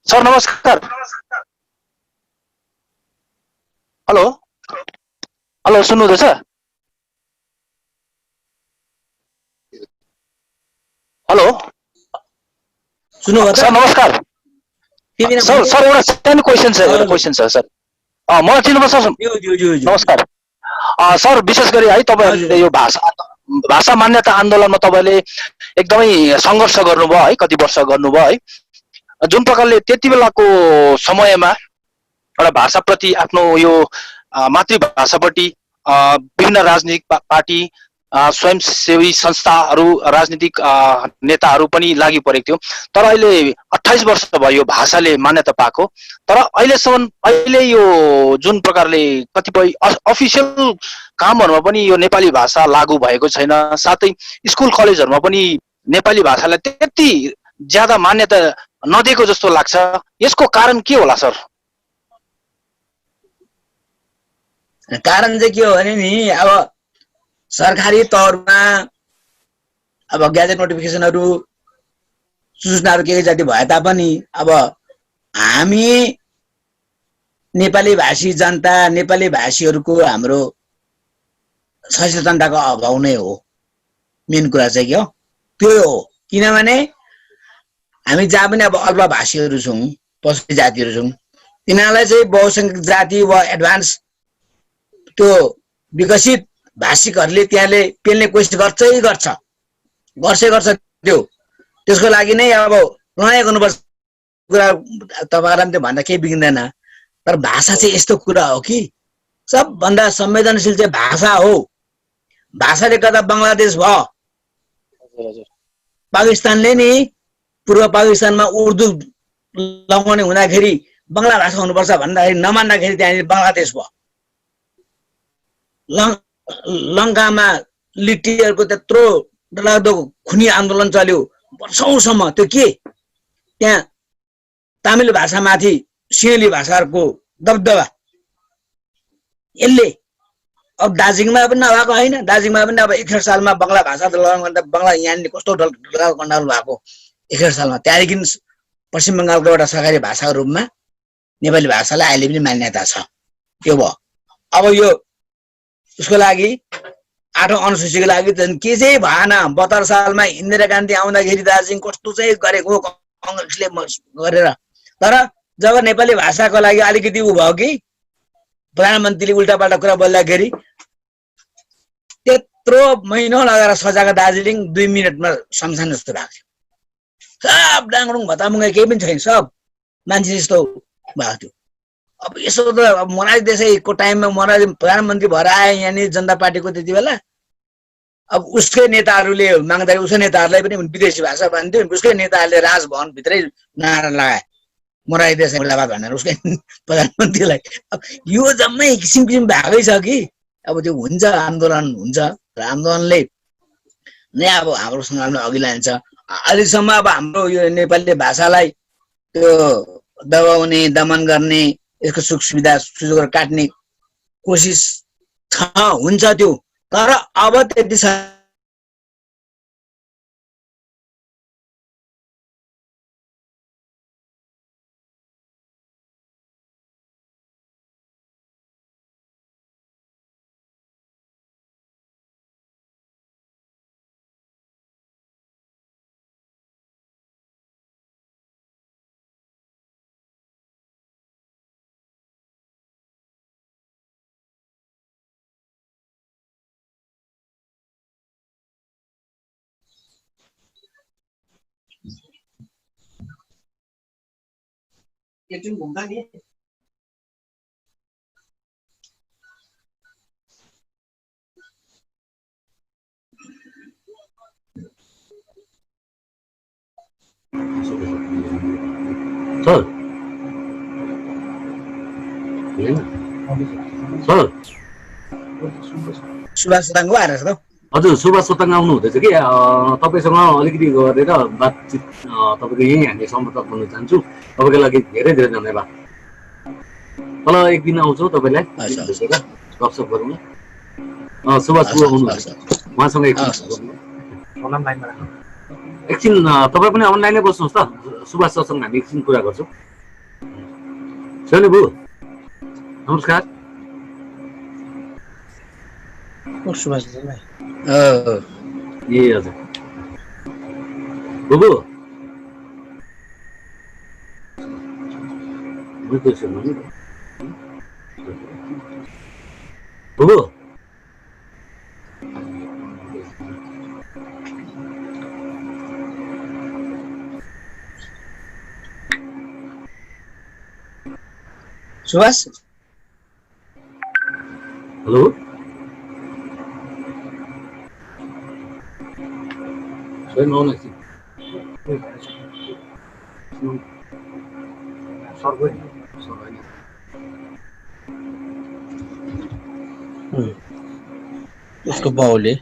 सर नमस्कार। हेलो हेलो, सुन्नुहुँदैछ? हेलो सुन्नु सर नमस्कार। सर सर एउटा सानो क्वेसन छ सर। मलाई चिन्नुपर्छ सर। नमस्कार सर। विशेष गरी है तपाईँहरूले यो भाषा मान्यता आन्दोलनमा तपाईँले एकदमै सङ्घर्ष गर्नुभयो है, कति वर्ष गर्नुभयो है। जुन प्रकारले त्यति बेलाको समयमा एउटा भाषाप्रति आफ्नो यो मातृभाषाप्रति विभिन्न राजनीतिक पार्टी, स्वयंसेवी संस्थाहरू, राजनीतिक नेताहरू पनि लागि परेको थियो। तर अहिले 28 वर्ष भयो यो भाषाले मान्यता पाएको, तर अहिले यो जुन प्रकारले कतिपय अफिसियल कामहरूमा पनि यो नेपाली भाषा लागू भएको छैन, साथै स्कुल कलेजहरूमा पनि नेपाली भाषालाई त्यति ज्यादा मान्यता नदिएको जस्तो लाग्छ। यसको कारण के होला सर? कारण चाहिँ के हो भने नि, अब सरकारी तौरमा अब ग्याजेट नोटिफिकेसनहरू सूचनाहरू के जाति भए तापनि अब हामी नेपाली भाषी जनता, नेपाली भाषीहरूको हाम्रो सचेतनताको अभाव नै हो। मेन कुरा चाहिँ के हो त्यो हो। किनभने हामी जहाँ पनि अब अल्पभाषीहरू छौँ, पछौटे जातिहरू छौँ, तिनीहरूलाई चाहिँ बहुसङ्ख्यक जाति वा एडभान्स त्यो विकसित भाषिकहरूले त्यहाँले पेल्ने कोसिस गर्छ त्यो। त्यसको लागि नै अब लडाइँ गर्नुपर्छ कुरा तपाईँहरूलाई पनि त्यो भन्दा केही बिग्रिँदैन। तर भाषा चाहिँ यस्तो कुरा हो कि सबभन्दा संवेदनशील चाहिँ भाषा हो। भाषाले गर्दा बङ्गलादेश भयो। पाकिस्तानले नि पूर्व पाकिस्तानमा उर्दू लगाउने हुँदाखेरि बङ्गला भाषा हुनुपर्छ भन्दाखेरि नमान्दाखेरि त्यहाँनिर बङ्गलादेश भयो। लङ्कामा लिट्टीहरूको त्यत्रो डरलाग्दो खुनी आन्दोलन चल्यो वर्षौंसम्म। त्यो के त्यहाँ तमिल भाषामाथि सिंहली भाषाहरूको दबदबा, यसले अब दार्जिलिङमा पनि नभएको होइन। दार्जिलिङमा पनि अब 61 सालमा बङ्गला भाषा बङ्गला यहाँनिर कस्तो डरलाग्दो भएको 61 सालमा। त्यहाँदेखि पश्चिम बङ्गालको एउटा सरकारी भाषाको रूपमा नेपाली भाषालाई अहिले पनि मान्यता छ। त्यो भयो। अब यो उसको लागि 8औं अनुसूचीको लागि के चाहिँ भएन। 72 सालमा इन्दिरा गान्धी आउँदाखेरि दार्जिलिङ कस्तो चाहिँ गरेको कङ्ग्रेसले गरेर। तर जब नेपाली भाषाको लागि अलिकति उ भयो कि प्रधानमन्त्रीले उल्टापाल्टा कुरा बोल्दाखेरि त्यत्रो महिना लगाएर सजाएको दार्जिलिङ 2 मिनटमा शमशान जस्तो भएको थियो। सब डाङडुङ भतामुङ केही पनि छैन, सब मान्छे जस्तो भएको थियो। अब यसो त मोरारजी देसाईको टाइममा मोरारजी प्रधानमन्त्री भएर आए यहाँनिर जनता पार्टीको त्यति बेला। अब उसकै नेताहरूले माग्दाखेरि उसकै नेताहरूलाई पनि विदेशी भाषा भन्थ्यो। उसकै नेताहरूले राजभवनभित्रै नारा लगाए मोरारजी देसाई मुर्दाबाद भनेर उसकै प्रधानमन्त्रीलाई। अब यो जम्मै किसिम किसिम भएकै छ कि अब त्यो हुन्छ, आन्दोलन हुन्छ र आन्दोलनले नै अब हाम्रो सङ्ग्रामलाई अघि लान्छ। अहिलेसम्म अब हाम्रो यो नेपाली भाषालाई त्यो दबाउने दमन गर्ने यसको सुख सुविधा सुযোगहरू काट्ने कोसिस हुन्छ त्यो, तर अब त्यति एकछिन घुम्दा नि सर सर सुभाष सताङ्गो आएर छ त। हजुर सुभाष सोताङ आउनु हुँदैछ कि तपाईँसँग अलिकति गरेर बातचित तपाईँको यहीँ हामी सम्पर्क गर्न चाहन्छु। तपाईँको लागि धेरै धेरै धन्यवाद। तल एक दिन आउँछौँ तपाईँलाई भेटेर गफसफ गरौँ न। सुभाष आउनुहुन्छ उहाँसँग एकछिन तपाईँ पनि अनलाइनै बस्नुहोस् त। सुभाष सरसँग हामी एकछिन कुरा गर्छौँ। शैलेबु नमस्कार। सुभाष ए हजुर बुबु बुबु सुभाष हेलो स्वयं आउनु एकछिन। उसको बाउले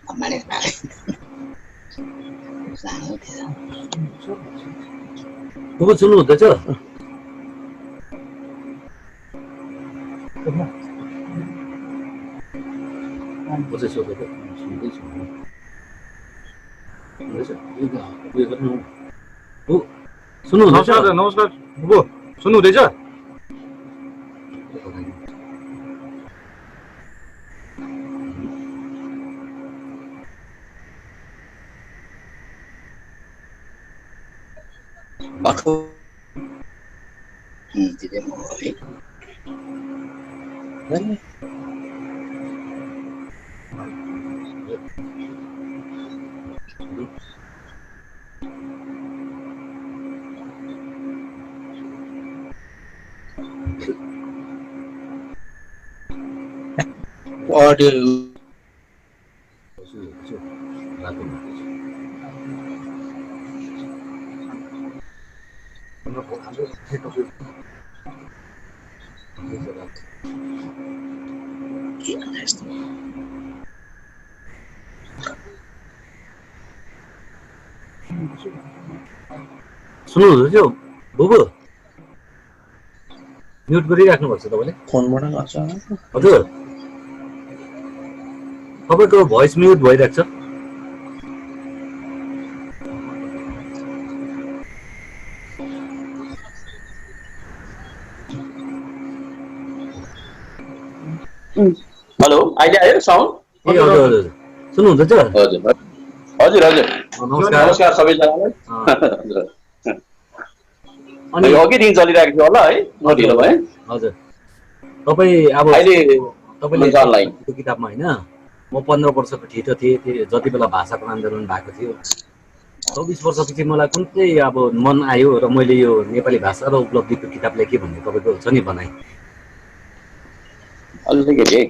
बुबु सुन्नु हुँदैछ? सुन्नु नमस्कार नमस्कार बुबु सुन्नु हुँदैछ? अडियो सुन्नु हुँदैछ बुबु? म्युट गरिराख्नु भएको छ तपाईँले? फोनबाट गर्छ हजुर तपाईँको भोइस म्युट भइरहेको छ। हेलो अहिले आयो साउन्ड? ए हजुर हजुर सुन्नुहुँदैछ? हजुर हजुर हजुर नमस्कार नमस्कार सबैजनालाई। अनि अघिदेखि चलिरहेको थियो होला है, म ढिलो भएँ। हजुर तपाईँ अब अहिले तपाईँले अनलाइन त्यो किताबमा होइन म 15 वर्षको ठिटो थिएँ, त्यो जति बेला भाषाको आन्दोलन भएको थियो 24 वर्षपछि मलाई कुन चाहिँ अब मन आयो र मैले यो नेपाली भाषा र उपलब्धिको किताब लेखेँ भन्ने तपाईँको छ नि बनाएँ। अलिकति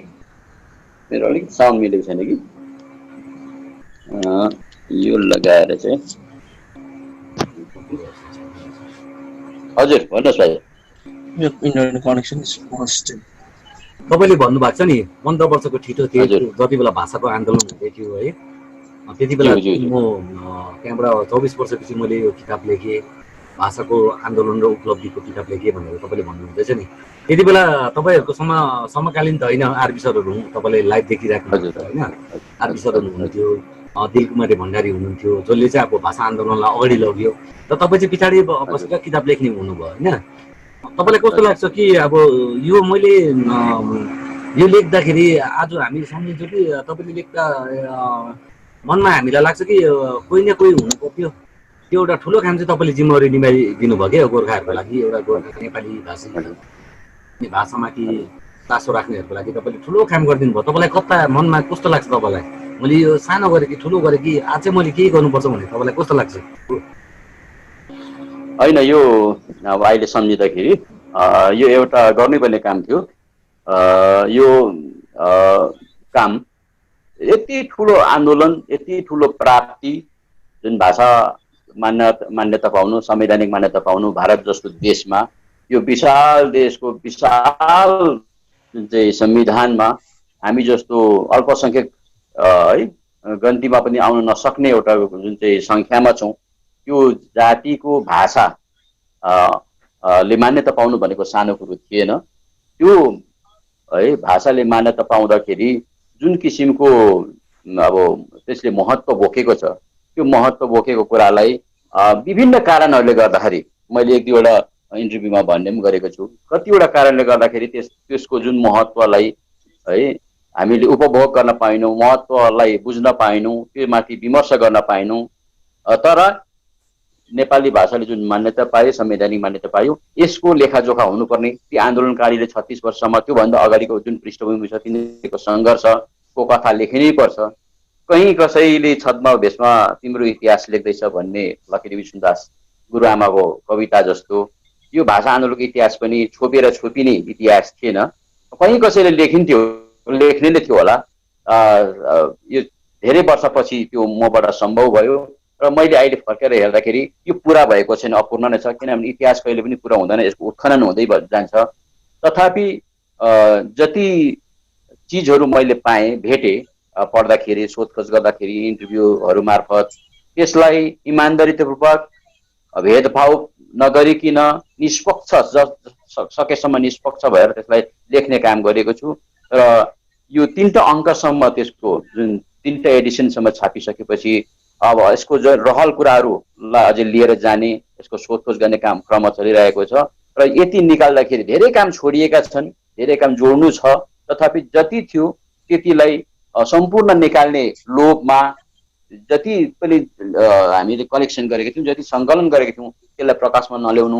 मेरो अलिक साउन्ड मिलेको छैन कि यो लगाएर चाहिँ। हजुर भन्नुहोस् भाइ। यो इन्टरनेट कनेक्सन तपाईँले भन्नुभएको छ नि 15 वर्षको ठिटो थिए, जति बेला भाषाको आन्दोलन हुँदै थियो है, त्यति बेला ज्यू, ज्यू। म त्यहाँबाट 24 वर्षपछि मैले यो किताब लेखेँ, भाषाको आन्दोलन र उपलब्धिको किताब लेखेँ भनेर तपाईँले भन्नुहुँदैछ नि। त्यति बेला तपाईँहरूको समकालीन त होइन, आरबी सरहरू तपाईँले लाइभ देखिराख्नु हजुर, होइन, आरबी सरहरू हुनुहुन्थ्यो, दिलकुमारी भण्डारी हुनुहुन्थ्यो, जसले चाहिँ अब भाषा आन्दोलनलाई अगाडि लग्यो र तपाईँ चाहिँ पछाडि बसेर किताब लेख्ने हुनुभयो होइन। तपाईँलाई कस्तो लाग्छ कि अब यो मैले यो लेख्दाखेरि आज हामी सम्झिन्छौँ कि तपाईँले लेख्दा मनमा हामीलाई लाग्छ कि कोही न कोही हुनु पर्थ्यो, त्यो एउटा ठुलो काम चाहिँ तपाईँले जिम्मेवारी निभाइदिनु भयो क्या गोर्खाहरूको लागि, एउटा गोर्खा नेपाली भाषामाथि चासो राख्नेहरूको लागि तपाईँले ठुलो काम गरिदिनु भयो। तपाईँलाई कता मनमा कस्तो लाग्छ, तपाईँलाई मैले यो सानो गरेँ कि ठुलो गरेँ कि आज चाहिँ मैले केही गर्नुपर्छ भने तपाईँलाई कस्तो लाग्छ? होइन, यो अब अहिले सम्झिँदाखेरि यो एउटा गर्नुपर्ने काम थियो। यो काम यति ठुलो आन्दोलन, यति ठुलो प्राप्ति, जुन भाषा मान्यता पाउनु, संवैधानिक मान्यता पाउनु भारत जस्तो देशमा, यो विशाल देशको विशाल जुन चाहिँ संविधानमा हामी जस्तो अल्पसङ्ख्यक है गन्तीमा पनि आउन नसक्ने एउटा जुन चाहिँ सङ्ख्यामा छौँ, त्यो जातिको भाषा ले मान्यता पाउनु भनेको सानो कुरो थिएन। त्यो है भाषाले मान्यता पाउँदाखेरि जुन किसिमको अब त्यसले महत्त्व बोकेको छ, त्यो महत्त्व बोकेको कुरालाई विभिन्न कारणहरूले गर्दाखेरि मैले एक दुईवटा इन्टरभ्यूमा भन्ने पनि गरेको छु, कतिवटा कारणले गर्दाखेरि त्यसको जुन महत्त्वलाई है हामीले उपभोग गर्न पाएनौँ, महत्त्वलाई बुझ्न पाएनौँ, त्यो माथि विमर्श गर्न पाएनौँ। तर नेपाली भाषाले जुन मान्यता पायो, संवैधानिक मान्यता पायो, यसको लेखाजोखा हुनुपर्ने ती आन्दोलनकारीले 36 वर्षसम्म त्योभन्दा अगाडिको जुन पृष्ठभूमि छ तिनीहरूको सङ्घर्षको कथा लेखिनै पर्छ। कहीँ कसैले छद्म भेषमा तिम्रो इतिहास लेख्दैछ भन्ने लक्ष्मी सुन्दास गुरुआमाको कविता जस्तो यो भाषा आन्दोलनको इतिहास पनि छोपेर छोपिने इतिहास थिएन। कहीँ कसैले लेखिन्थ्यो, लेख्ने नै थियो होला। यो धेरै वर्षपछि त्यो मबाट सम्भव भयो र मैले अहिले फर्केर हेर्दाखेरि यो पुरा भएको छैन, अपूर्ण नै छ, किनभने इतिहास कहिले पनि पुरा हुँदैन, यसको उत्खनन हुँदै जान्छ। तथापि जति चिजहरू मैले पाएँ, भेटेँ पढ्दाखेरि, सोधखोज गर्दाखेरि, इन्टरभ्यूहरू मार्फत, त्यसलाई इमान्दारितापूर्वक भेदभाव नगरिकन निष्पक्ष सकेसम्म निष्पक्ष भएर त्यसलाई लेख्ने काम गरेको छु। र यो 3टा अङ्कसम्म त्यसको जुन 3टा एडिसनसम्म छापिसकेपछि अब यसको जो रहल कुराहरूलाई अझै लिएर जाने, यसको सोधखोज गर्ने क्रम चलिरहेको छ। र यति निकाल्दाखेरि धेरै काम छोडिएका छन्, धेरै काम जोड्नु छ, तथापि जति थियो त्यतिलाई सम्पूर्ण निकाल्ने लोभमा जति पनि हामीले कलेक्सन गरेका थियौँ, जति सङ्कलन गरेका थियौँ, त्यसलाई प्रकाशमा नल्याउनु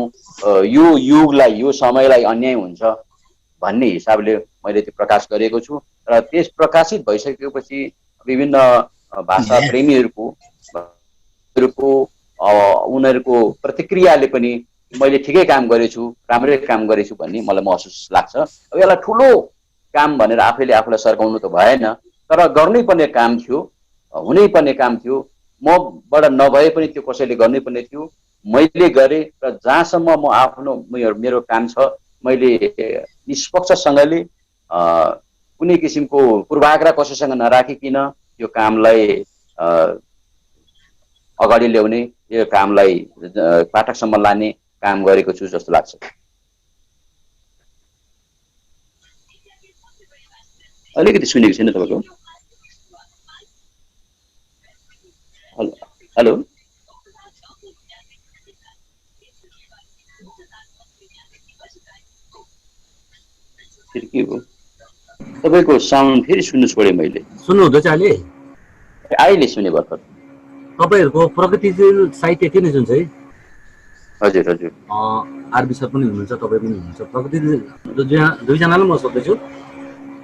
यो युगलाई, यो समयलाई अन्याय हुन्छ भन्ने हिसाबले मैले त्यो प्रकाश गरेको छु। र त्यस प्रकाशित भइसकेपछि विभिन्न भाषा प्रेमीहरूको उनीहरूको प्रतिक्रियाले पनि मैले ठिकै काम गरेछु, राम्रै काम गरेछु भन्ने मलाई महसुस लाग्छ। अब यसलाई ठुलो काम भनेर आफैले आफूलाई सर्काउनु त भएन, तर गर्नै पर्ने काम थियो, हुनै पर्ने काम थियो। मबाट नभए पनि त्यो कसैले गर्नै पर्ने थियो, मैले गरेँ। र जहाँसम्म म आफ्नो मेरो काम छ, मैले निष्पक्षसँगले कुनै किसिमको पूर्वाग्रह कसैसँग नराखिकन यो कामलाई अगाडि ल्याउने, यो कामलाई पाठकसम्म लाने काम गरेको छु जस्तो लाग्छ। अलिकति सुनेको छैन तपाईँको। हेलो, फेरि के भयो? तपाईँको साउन्ड फेरि सुन्नु छोडेँ मैले। सुन्नुहुँदैछ अहिले? अहिले सुने भर्खर। तपाईँहरूको प्रगतिशील साहित्य थियो नि जुन चाहिँ, हजुर हजुर, आरबी सर पनि हुनुहुन्छ, तपाईँ पनि हुनुहुन्छ, प्रगतिशील दुईजनालाई म सोध्दैछु।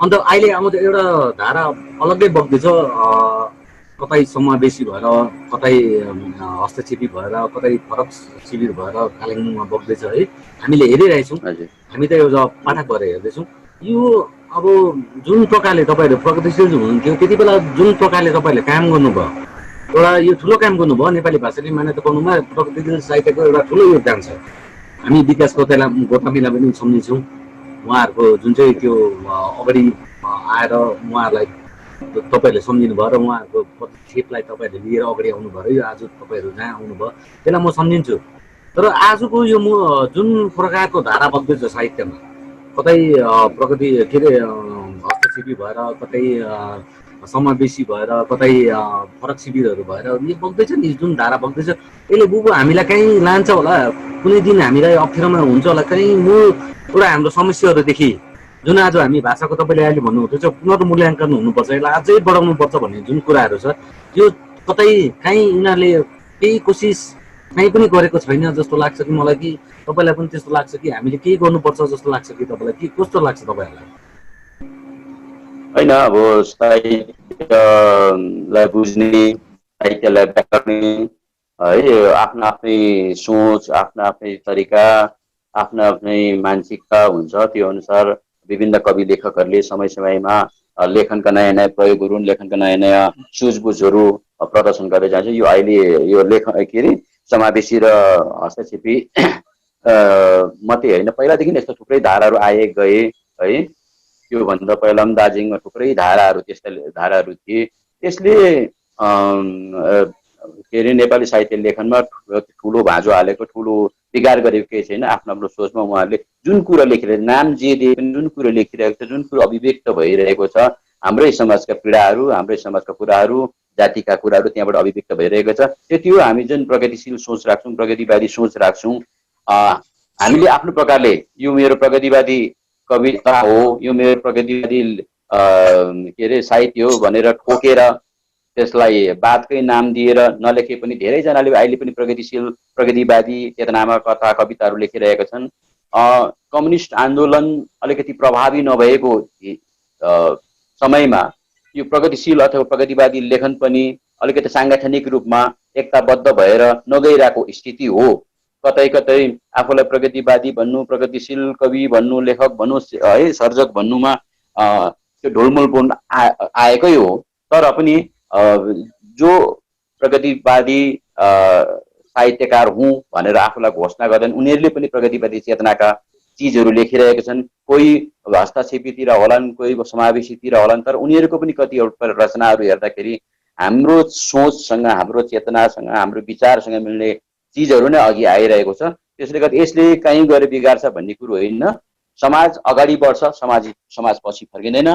अन्त अहिले आउँदा एउटा धारा अलग्गै बग्दैछ, कतै समावेशी भएर, कतै हस्तक्षेपी भएर, कतै फरक शिविर भएर कालिम्पोङमा बग्दैछ है। हामीले हेरिरहेछौँ, हामी त एउटा पाठक भएर हेर्दैछौँ। यो अब जुन प्रकारले तपाईँहरू प्रगतिशील हुनुहुन्थ्यो त्यति बेला, जुन प्रकारले तपाईँहरूले काम गर्नुभयो, एउटा यो ठुलो काम गर्नुभयो, नेपाली भाषाले मान्यता पाउनुमा प्रगतिशील साहित्यको एउटा ठुलो योगदान छ। हामी विकास गोतामीलाई पनि सम्झिन्छौँ, उहाँहरूको जुन चाहिँ त्यो अगाडि आएर उहाँहरूलाई तपाईँहरूले सम्झिनु भयो र उहाँहरूको पदक्षेपलाई तपाईँहरूले लिएर अगाडि आउनुभयो यो आज तपाईँहरू जहाँ आउनुभयो त्यसलाई म सम्झिन्छु। तर आजको यो जुन प्रकारको धारा बग्दैछ साहित्यमा, कतै प्रगति के अरे हस्तक्षेपी भएर, कतै समावेशी भएर, कतै फरक शिविरहरू भएर यो बग्दैछ नि, जुन धारा बग्दैछ यसले बुबु हामीलाई कहीँ लान्छ होला, कुनै दिन हामीलाई अप्ठ्यारोमा हुन्छ होला, कहीँ मूल एउटा हाम्रो समस्याहरूदेखि जुन आज हामी भाषाको तपाईँले अहिले भन्नुहुँदैछ पुनर्मूल्याङ्कन हुनुपर्छ, यसलाई अझै बढाउनुपर्छ भन्ने जुन कुराहरू छ, यो कतै काहीँ यिनीहरूले केही कोसिस काहीँ पनि गरेको छैन जस्तो लाग्छ कि मलाई, कि तपाईँलाई पनि त्यस्तो लाग्छ कि हामीले केही गर्नुपर्छ जस्तो लाग्छ कि तपाईँलाई, के कस्तो लाग्छ तपाईँहरूलाई? होइन, अब साहित्यलाई बुझ्ने, साहित्यलाई व्याकर्ने है, आफ्नो आफ्नै सोच, आफ्नो आफ्नै तरिका, आफ्नो आफ्नै मानसिकता हुन्छ। त्यो अनुसार विभिन्न कवि लेखकहरूले समय समयमा लेखनका नयाँ नयाँ प्रयोगहरू, लेखनका नयाँ नयाँ सुझबुझहरू प्रदर्शन गरेर जान्छ। यो अहिले यो लेखन के अरे समावेशी र हस्तक्षेपी मात्रै होइन, पहिलादेखि यस्तो थुप्रै धाराहरू आए गए है। योभन्दा पहिला पनि दार्जिलिङमा थुप्रै धाराहरू, त्यस्ता धाराहरू थिए। त्यसले के अरे नेपाली साहित्य लेखनमा ठुलो भाँजो हालेको, ठुलो बिगार गरेको केही छैन। आफ्नो आफ्नो सोचमा उहाँहरूले जुन कुरा लेखिरहेको, नाम जे दिए पनि जुन कुरो लेखिरहेको छ, जुन कुरो अभिव्यक्त भइरहेको छ, हाम्रै समाजका पीडाहरू, हाम्रै समाजका कुराहरू, जातिका कुराहरू त्यहाँबाट अभिव्यक्त भइरहेको छ। त्यति हो। हामी जुन प्रगतिशील सोच राख्छौँ, प्रगतिवादी सोच राख्छौँ, हामीले आफ्नो प्रकारले यो मेरो प्रगतिवादी कविता हो, यो मेरो प्रगतिवादी के अरे साहित्य हो भनेर ठोकेर त्यसलाई वादकै नाम दिएर नलेखे पनि धेरैजनाले अहिले पनि प्रगतिशील प्रगतिवादी चेतनामा कथा कविताहरू लेखिरहेका छन्। कम्युनिस्ट आन्दोलन अलिकति प्रभावी नभएको समयमा यो प्रगतिशील अथवा प्रगतिवादी लेखन पनि अलिकति साङ्गठनिक रूपमा एकताबद्ध भएर नगइरहेको स्थिति हो। कतै कतै आफूलाई प्रगतिवादी भन्नु, प्रगतिशील कवि भन्नु, लेखक भन्नु है, सर्जक भन्नुमा त्यो ढुलमुलपुन आएकै हो। तर पनि जो प्रगतिवादी साहित्यकार हुँ भनेर आफूलाई घोषणा गर्छन्, उनीहरूले पनि प्रगतिवादी चेतनाका चिजहरू लेखिरहेका छन्। कोही हस्तक्षेपीतिर होलान्, कोही समावेशीतिर होलान्, तर उनीहरूको पनि कतिवटा रचनाहरू हेर्दाखेरि हाम्रो सोचसँग, हाम्रो चेतनासँग, हाम्रो विचारसँग मिल्ने चिजहरू नै अघि आइरहेको छ। त्यसले गर्दा यसले कहीँ गएर बिगार्छ भन्ने कुरो होइन। समाज अगाडि बढ्छ, समाज पछि फर्किँदैन।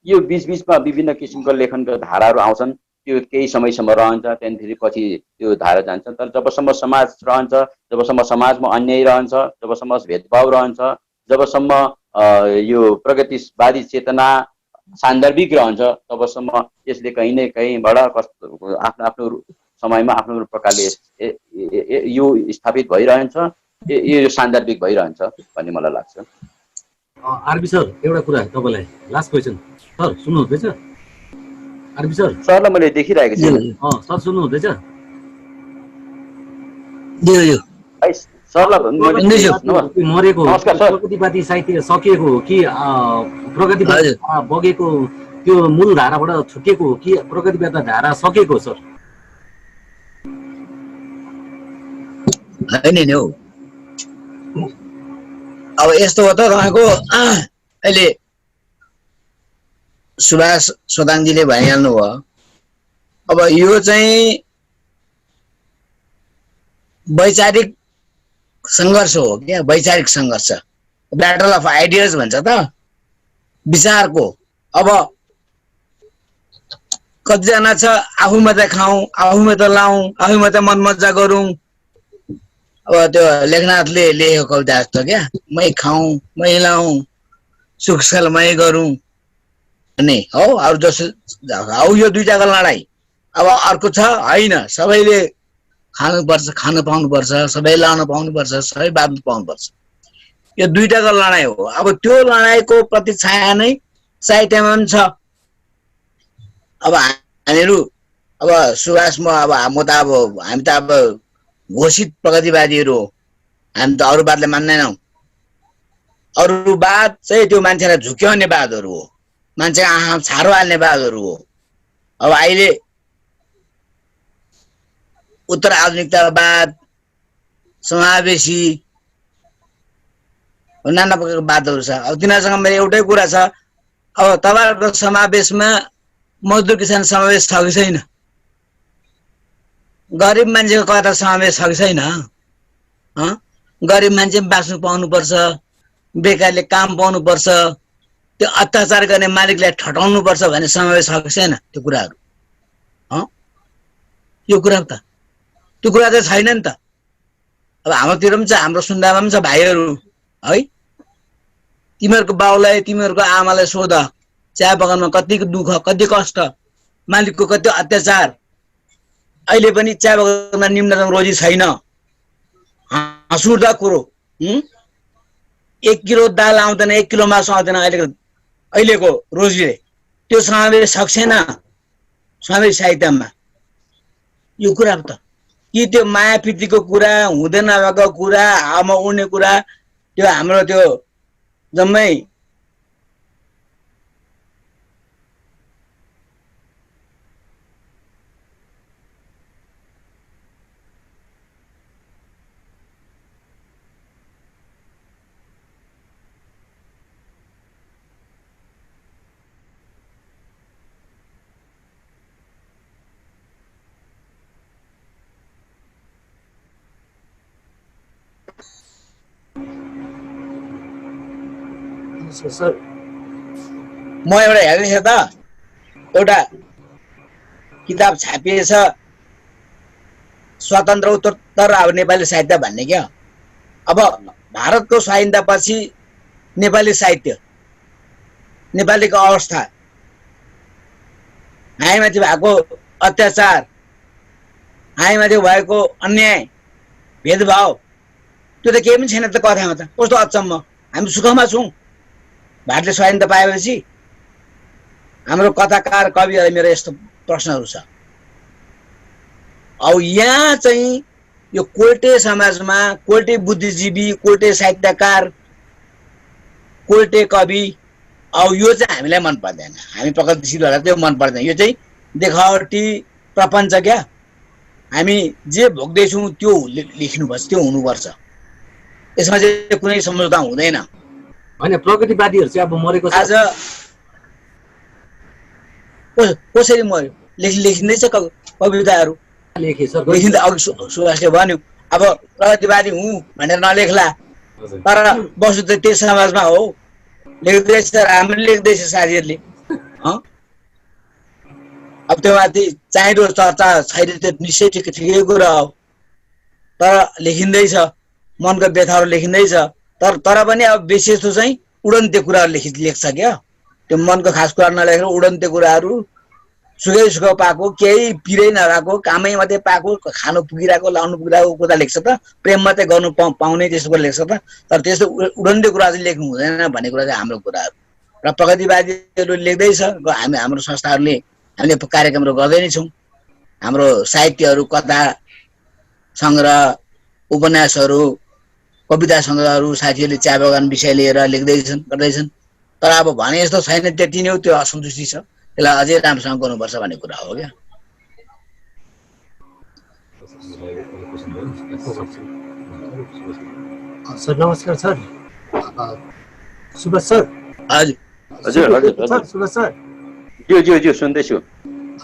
यो बिचबिचमा विभिन्न किसिमको लेखनका धाराहरू आउँछन्, त्यो केही समयसम्म रहन्छ, त्यहाँदेखि फेरि पछि त्यो धारा जान्छ। तर जबसम्म समाज रहन्छ, जबसम्म समाजमा अन्याय रहन्छ, जबसम्म भेदभाव रहन्छ, जबसम्म यो प्रगतिवादी चेतना सान्दर्भिक रहन्छ, तबसम्म यसले कहीँ न कहीँबाट आफ्नो आफ्नो समयमा आफ्नो प्रकारले यो स्थापित भइरहन्छ, यो सान्दर्भिक भइरहन्छ भन्ने मलाई लाग्छ। आरबी सर, एउटा कुरा तपाईँलाई लास्ट क्वेसन। सर सुन्नुहुँदैछ? आरबी सर, सरलाई मैले देखिरहेको छु। सर सुन्नुहुँदैछ? मरेको प्रगतिवादी साहित्य सकिएको हो कि प्रगतिवादी बगेको त्यो मूल धाराबाट छुटेको हो कि प्रगतिवादी धारा सकेको? सर होइन नि हौ, अब यस्तो हो त तपाईँको अहिले सुभाष सोताङजीले भनिहाल्नु भयो। अब यो चाहिँ वैचारिक सङ्घर्ष हो क्या, वैचारिक सङ्घर्ष, ब्याटल अफ आइडियाज भन्छ त, विचारको। अब कतिजना छ आफू मात्रै खाउँ, आफू मात्रै लाउँ, आफू मात्रै मनमजा गरौँ। अब त्यो लेखनाथले लेखेको कविता जस्तो क्या, मै खाउँ मै लाउँ सुखसाल मै गरौँ भन्ने हो। अरू जस्तो हौ यो दुईटाको लडाइँ। अब अर्को छ होइन, सबैले खानुपर्छ, खान पाउनुपर्छ, सबै लाउन पाउनुपर्छ, सबै बाँध्नु पाउनुपर्छ। यो दुईटाको लडाइँ हो। अब त्यो लडाइँको प्रतिछाया नै साहित्यमा पनि छ। अब हामीहरू अब सुभाषमा अब म त अब हामी त अब घोषित प्रगतिवादीहरू हो, हामी त अरू वादले मान्दैनौँ। अरू वाद चाहिँ त्यो मान्छेलाई झुक्याउने वादहरू हो, मान्छेको आँखा छारो हाल्ने वादहरू हो। अब अहिले उत्तर आधुनिकतावाद, समावेशी नाना प्रकारको वादहरू छ। अब तिनीहरूसँग मेरो एउटै कुरा छ, अब तपाईँहरूको समावेशमा मजदुर किसान समावेश छ कि छैन? गरिब मान्छेको कथा समावेश छ कि छैन? गरिब मान्छे पनि बाँच्नु पाउनुपर्छ, बेकारले काम पाउनुपर्छ, त्यो अत्याचार गर्ने मालिकलाई ठटाउनुपर्छ भन्ने समावेश छ कि छैन? त्यो कुराहरू यो कुरा त त्यो कुरा त छैन नि त। अब हाम्रोतिर पनि छ, हाम्रो सुन्दामा पनि छ भाइहरू है, तिमीहरूको बाउलाई तिमीहरूको आमालाई सोध, चिया बगानमा कतिको दुःख, कति कष्ट, मालिकको कति अत्याचार, अहिले पनि चिया बगानमा निम्नतम रोजी छैन। हाँसउठ्दो कुरो। 1 किलो दाल आउँदैन, 1 किलो मासु आउँदैन अहिलेको रोजीले। त्यो समावेश सक्सेन समावेश साहित्यमा यो कुरा त। कि त्यो माया प्रीतिको कुरा, हुँदै नभएको कुरा, हावामा उड्ने कुरा, त्यो हाम्रो त्यो जम्मै सर म एउटा हेर्दैछ त एउटा किताब छापिएछ स्वतन्त्र उत्तर अब नेपाली साहित्य भन्ने क्या। अब भारतको स्वाधीनतापछि नेपाली साहित्य, नेपालीको अवस्था, हामीमाथि भएको अत्याचार, हामीमाथि भएको अन्याय भेदभाव, त्यो त केही पनि छैन त कथामा त। कस्तो अचम्म, हामी सुखमा छौँ भारतले स्वाधीनता पाएपछि। हाम्रो कथाकार कविहरूलाई मेरो यस्तो प्रश्नहरू छ। अब यहाँ चाहिँ यो कोल्टे समाजमा कोल्टे बुद्धिजीवी, कोल्टे साहित्यकार, कोल्टे कवि, अब यो चाहिँ हामीलाई मन पर्दैन, हामी प्रगतिशीलहरूलाई त्यो मन पर्दैन। यो चाहिँ देखावटी प्रपञ्च क्या। हामी जे भोग्दैछौँ त्यो लेख्नुपर्छ, त्यो हुनुपर्छ। यसमा चाहिँ कुनै सम्झौता हुँदैन। होइन, प्रगतिवादीहरू चाहिँ अब मरेको छ। आज कसरी मर्यो? लेखिँदैछ कविताहरू लेखे सर, लेखिँदा। अघि सुभाषले भन्यो अब प्रगतिवादी हुँ भनेर नलेख्ला, तर बस्नु त त्यस समाजमा हो। लेख्दैछ, राम्रो लेख्दैछ साथीहरूले। अब त्यो माथि चाहिँदो चर्चा छैन, त्यो निश्चय ठिकै कुरा हो। तर लेखिँदैछ, मनको व्यथाहरू लेखिँदैछ। तर पनि अब बेसी जस्तो चाहिँ उडन्ते कुराहरू लेख्छ क्या। त्यो मनको खास कुरा नलेखेर उडन्ते कुराहरू, सुखै सुख पाएको, केही पिरै नभएको, कामै मात्रै पाएको, खानु पुगिरहेको, लाउनु पुगिरहेको कुरा लेख्छ त। प्रेम मात्रै गर्नु पाउने त्यस्तो कुरा लेख्छ त। तर त्यस्तो उडन्ते कुरा चाहिँ लेख्नु हुँदैन भन्ने कुरा चाहिँ हाम्रो कुराहरू। र प्रगतिवादीहरू लेख्दैछ, हाम्रो संस्थाहरूले हामीले कार्यक्रमहरू गर्दै नै छौँ। हाम्रो साहित्यहरू, कथा सङ्ग्रह, उपन्यासहरू, कविता सङ्ग्रहहरू साथीहरूले चिया बगान विषय लिएर लेख्दैछन्, गर्दैछन्। तर अब भने जस्तो छैन, त्यति नै हो। त्यो असन्तुष्टि छ, त्यसलाई अझै राम्रोसँग गर्नुपर्छ भन्ने कुरा हो क्या। सर नमस्कार सर। सुभाष सर। हजुर हजुर हजुर सर सुभाष सर। ज्यू सुन्दैछु।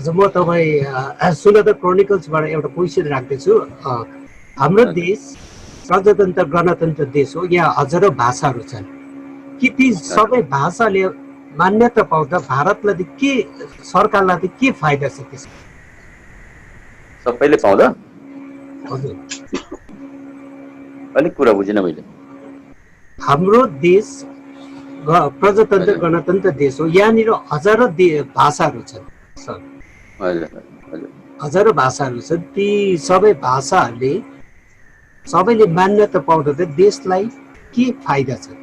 हजुर, म तपाईँ सुन्दर क्रोनिकल्सबाट एउटा क्वेसन राख्दैछु। हाम्रो देश प्रजातन्त्र गणतन्त्र देश हो, यहाँ हजारौँ भाषाहरू छन्। कि ती सबै भाषाले मान्यता पाउँदा भारतलाई के, सरकारलाई के फाइदा छ त्यसमा? सबैले पाउँदा? हजुर, अलिक कुरा बुझिनँ मैले। हाम्रो देश प्रजातन्त्र गणतन्त्र देश हो, यहाँनिर हजारौँ भाषाहरू छन् सर। हजारौँ भाषाहरू छन्। ती सबै भाषाहरूले सबैले मान्यता पाउँदा त देशलाई के फाइदा छ?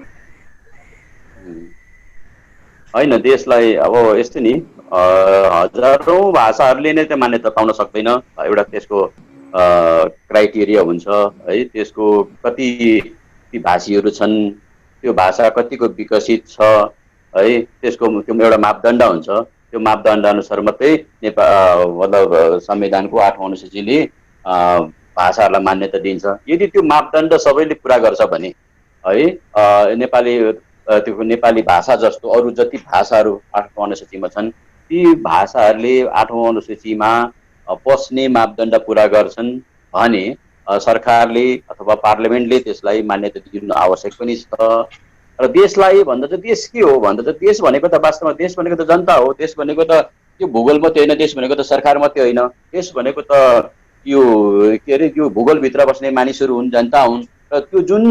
होइन, देशलाई अब यस्तो नि, हजारौँ भाषाहरूले नै त्यो मान्यता पाउन सक्दैन। एउटा त्यसको क्राइटेरिया हुन्छ है, त्यसको कति भाषीहरू छन्, त्यो भाषा कतिको विकसित छ है, त्यसको त्यो एउटा मापदण्ड हुन्छ। त्यो मापदण्ड अनुसार मात्रै मतलब संविधानको 8औं अनुसूचीले भाषाहरूलाई मान्यता दिन्छ। यदि त्यो मापदण्ड सबैले पुरा गर्छ भने है, नेपाली त्यो नेपाली भाषा जस्तो अरू जति भाषाहरू 8औं अनुसूचीमा छन् ती भाषाहरूले 8औं अनुसूचीमा पस्ने मापदण्ड पुरा गर्छन् भने सरकारले अथवा पार्लियामेन्टले त्यसलाई मान्यता दिनु आवश्यक पनि छ। र देशलाई भन्दा चाहिँ देश के हो भन्दा चाहिँ देश भनेको त वास्तवमा देश भनेको त जनता हो। देश भनेको त त्यो भूगोल मात्रै होइन, देश भनेको त सरकार मात्रै होइन, देश भनेको त यो के अरे यो भूगोलभित्र बस्ने मानिसहरू हुन्, जनता हुन्। र त्यो जुन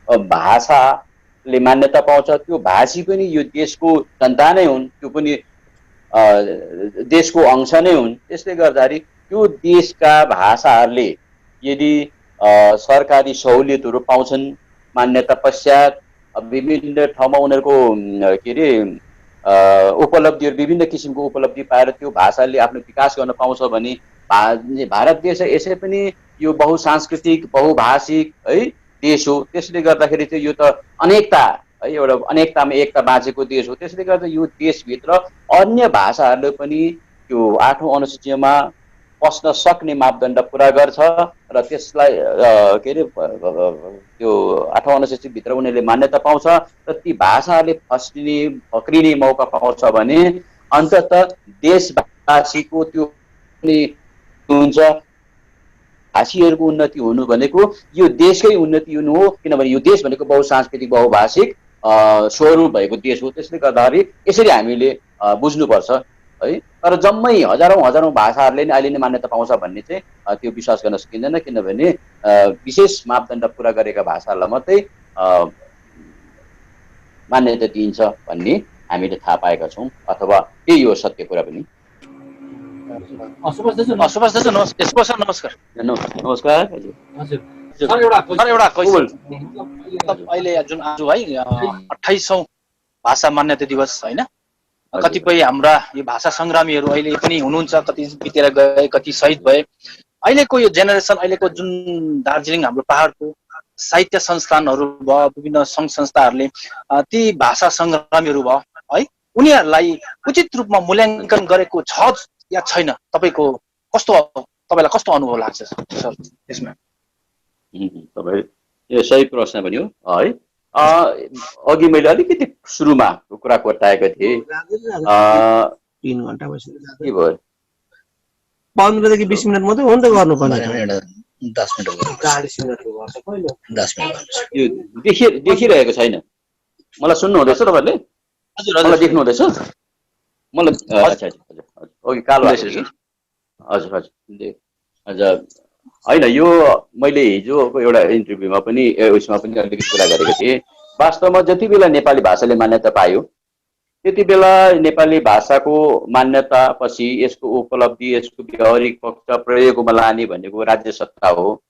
भाषाले मान्यता पाउँछ त्यो भाषी पनि यो देशको जनता नै हुन्, त्यो पनि देशको अंश नै हुन्। त्यसले गर्दाखेरि त्यो देशका भाषाहरूले यदि सरकारी सहुलियतहरू पाउँछन् मान्यता पश्चात विभिन्न ठाउँमा उनीहरूको के अरे उपलब्धिहरू विभिन्न किसिमको उपलब्धि पाएर त्यो भाषाले आफ्नो विकास गर्न पाउँछ भने भारत देश यसै पनि यो बहुसांस्कृतिक बहुभाषिक है देश हो। त्यसले गर्दाखेरि चाहिँ यो त अनेकता है एउटा अनेकतामा एकता बाँचेको देश हो। त्यसले गर्दा यो देशभित्र अन्य भाषाहरूले पनि त्यो 8औं अनुसूचीमा पस्न सक्ने मापदण्ड पुरा गर्छ र त्यसलाई के अरे त्यो 8औं अनुसूचीभित्र उनीहरूले मान्यता पाउँछ र ती भाषाहरूले फक्रिने मौका पाउँछ भने अन्ततः देशवासीको त्यो हुन्छ। भाषीहरूको उन्नति हुनु भनेको यो देशकै उन्नति हुनु हो, किनभने यो देश भनेको बहुसांस्कृतिक बहुभाषिक स्वरूप भएको देश हो। त्यसले गर्दाखेरि यसरी हामीले बुझ्नुपर्छ है। तर जम्मै हजारौं भाषाहरूले नै अहिले नै मान्यता पाउँछ भन्ने चाहिँ त्यो विश्वास गर्न सकिँदैन, किनभने विशेष मापदण्ड पुरा गरेका भाषाहरूलाई मात्रै मान्यता दिइन्छ भन्ने हामीले थाहा पाएका छौँ, अथवा त्यही हो सत्य कुरा पनि। सुभाष दाजु नमस्कार। नमस्कार हजुर सर एउटा क्वेसन अहिले जुन आज है 28औं भाषा मान्यता दिवस हैन, कतिपय हाम्रा यो भाषा संग्रामीहरू अहिले पनि हुनुहुन्छ, कति बितेर गए कति शहीद भए। अहिलेको यो जेनेरेसन अहिलेको जुन दार्जिलिङ हाम्रो पहाडको साहित्य संस्थानहरू भयो, विभिन्न सङ्घ संस्थाहरूले ती भाषा संग्रामीहरू भयो है, उनीहरूलाई उचित रूपमा मूल्याङ्कन गरेको छ या छैन? तपाईँलाई कस्तो अनुभव लाग्छ सर यसमा? तपाईँ यो सही प्रश्न पनि हो है। अघि मैले अलिकति सुरुमा कुरा कोट्याएको थिएँ, 3 घण्टा बसेर के भयो 15 देखि 20 मिनट मात्रै हो नि त गर्नुपर्ने। 10 मिनट यो देखिरहेको छैन, मलाई सुन्नु हुँदैछ तपाईँले? मलाई देख्नु हुँदैछ? मलाई अच्छा ओके कालो हजुर हजुर हजुर होइन, यो मैले हिजोको एउटा इन्टरभ्यूमा पनि उसमा पनि अलिकति कुरा गरेको थिएँ। वास्तवमा जति बेला नेपाली भाषाले मान्यता पायो त्यति बेला नेपाली भाषाको मान्यता पछि यसको उपलब्धि, यसको व्यावहारिक पक्ष प्रयोगमा लाने भनेको राज्य सत्ता हो।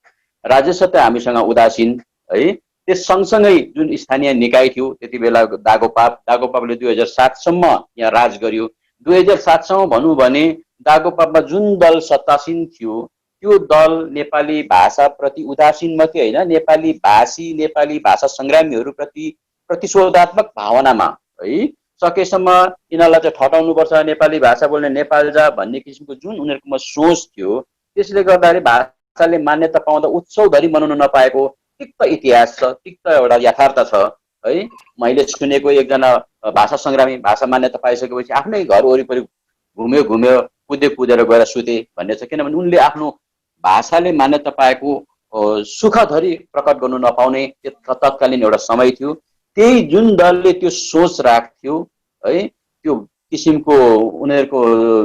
राज्य सत्ता हामीसँग उदासीन है। त्यस सँगसँगै जुन स्थानीय निकाय थियो त्यति बेला दागोपाले 2007सम्म यहाँ राज गर्यो। 2007सम्म भनौँ भने दागोपामा जुन दल सत्तासीन थियो त्यो दल नेपाली भाषाप्रति उदासीन मात्रै होइन, नेपाली भाषी नेपाली भाषा सङ्ग्रामीहरूप्रति प्रतिशोधात्मक भावनामा है सकेसम्म यिनीहरूलाई चाहिँ ठटाउनुपर्छ, नेपाली भाषा बोल्ने नेपाल जा भन्ने किसिमको जुन उनीहरूकोमा सोच थियो, त्यसले गर्दाखेरि भाषाले मान्यता पाउँदा उत्सवधरि मनाउन नपाएको तिक्त इतिहास छ, तिक्त एउटा यथार्थ छ है। मैले सुनेको एकजना भाषा सङ्ग्रामी भाषा मान्यता पाइसकेपछि आफ्नै घर वरिपरि घुम्यो कुदेर गएर सुते भन्ने छ, किनभने उनले आफ्नो भाषाले मान्यता पाएको सुखधरि प्रकट गर्नु नपाउने तत्कालीन एउटा समय थियो। त्यही जुन दलले त्यो सोच राख्थ्यो है, त्यो किसिमको उनीहरूको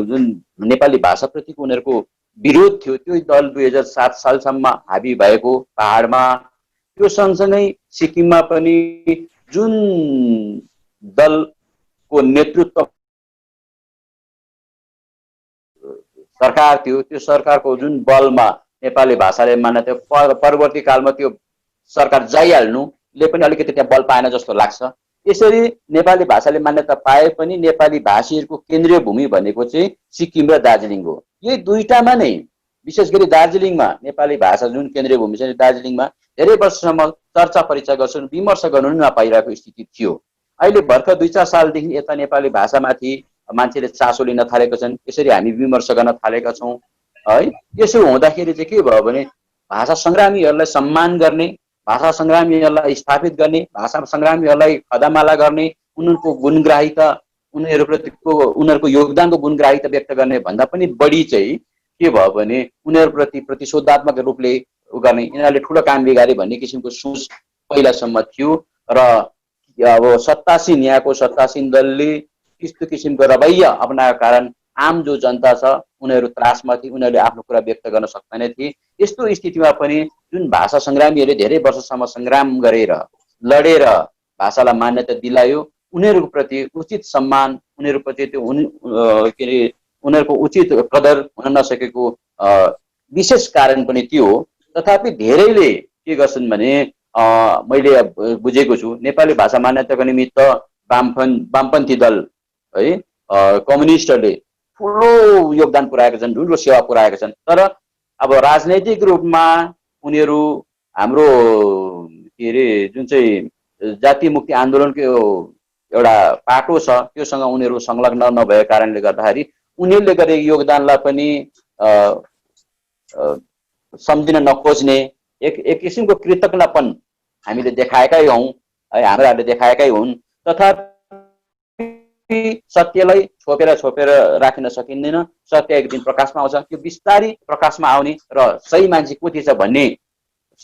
जुन नेपाली भाषाप्रतिको उनीहरूको विरोध थियो, त्यो दल 2007 सालसम्म हाबी भएको पहाडमा। त्यो सँगसँगै सिक्किममा पनि जुन दलको नेतृत्व सरकार थियो त्यो सरकारको जुन बलमा नेपाली भाषाले मान्यता परवर्ती कालमा त्यो सरकार जाइहाल्नुले पनि अलिकति त्यहाँ बल पाएन जस्तो लाग्छ। यसरी नेपाली भाषाले मान्यता पाए पनि नेपाली भाषीहरूको केन्द्रीय भूमि भनेको चाहिँ सिक्किम र दार्जिलिङ हो। यही दुईटामा नै विशेष गरी दार्जिलिङमा नेपाली भाषा जुन केन्द्रीय भूमि छ दार्जिलिङमा धेरै वर्षसम्म चर्चा परिचय गर्छन्, विमर्श गर्नु नै नपाइरहेको स्थिति थियो। अहिले भर्खर 2-4 सालदेखि यता नेपाली भाषामाथि मान्छेले चासो लिन थालेका छन्, यसरी हामी विमर्श गर्न थालेका छौँ है। यसो हुँदाखेरि चाहिँ के भयो भने भाषा सङ्ग्रामीहरूलाई सम्मान गर्ने भाषा सङ्ग्रामीहरूलाई स्थापित गर्ने, भाषा सङ्ग्रामीहरूलाई खदामाला गर्ने, उनीहरूको गुणग्राहिता, उनीहरूको योगदानको गुणग्राहिता व्यक्त गर्ने भन्दा पनि बढी चाहिँ के भयो भने उनीहरूप्रति प्रतिशोधात्मक रूपले गर्ने, यिनीहरूले ठुलो काम बिगारे भन्ने किसिमको सोच पहिलासम्म थियो र अब सत्तासीन यहाँको सत्तासीन दलले त्यस्तो किसिमको रवैया अपनाएको कारण आम जो जनता छ उनीहरू त्रासमा थिए, उनीहरूले आफ्नो कुरा व्यक्त गर्न सक्दैन थिए। यस्तो स्थितिमा पनि जुन भाषा सङ्ग्रामीहरूले धेरै वर्षसम्म सङ्ग्राम गरेर लडेर भाषालाई मान्यता दिलायो, उनीहरूको प्रति उचित सम्मान, उनीहरूप्रति त्यो के अरे उनीहरूको उचित कदर हुन नसकेको विशेष कारण पनि त्यो हो। तथापि धेरैले के गर्छन् भने मैले बुझेको छु नेपाली भाषा मान्यताको निमित्त वामपन्थी दल है कम्युनिस्टहरूले ठुलो योगदान पुर्याएका छन्, ठुलो सेवा पुर्याएका छन्। तर अब राजनैतिक रूपमा उनीहरू हाम्रो के अरे जुन चाहिँ जातीय मुक्ति आन्दोलनको एउटा पाटो छ त्योसँग उनीहरू संलग्न नभएको कारणले गर्दाखेरि उनीहरूले गरेको योगदानलाई पनि सम्झिन नखोज्ने एक किसिमको कृतज्ञतापन हामीले देखाएकै हौँ है, हाम्राहरूले देखाएकै हुन्। तथापि सत्यलाई छोपेर राखिन सकिँदैन। सत्य एक दिन प्रकाशमा आउँछ, त्यो बिस्तारै प्रकाशमा आउने र सही मान्छे को थिएछ भन्ने,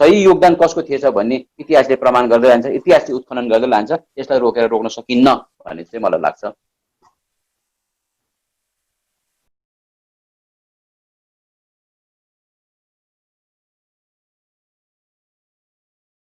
सही योगदान कसको थिएछ भन्ने इतिहासले प्रमाण गर्दै लान्छ, इतिहासले उत्खनन गर्दै लान्छ। यसलाई रोक्न सकिन्न भन्ने चाहिँ मलाई लाग्छ।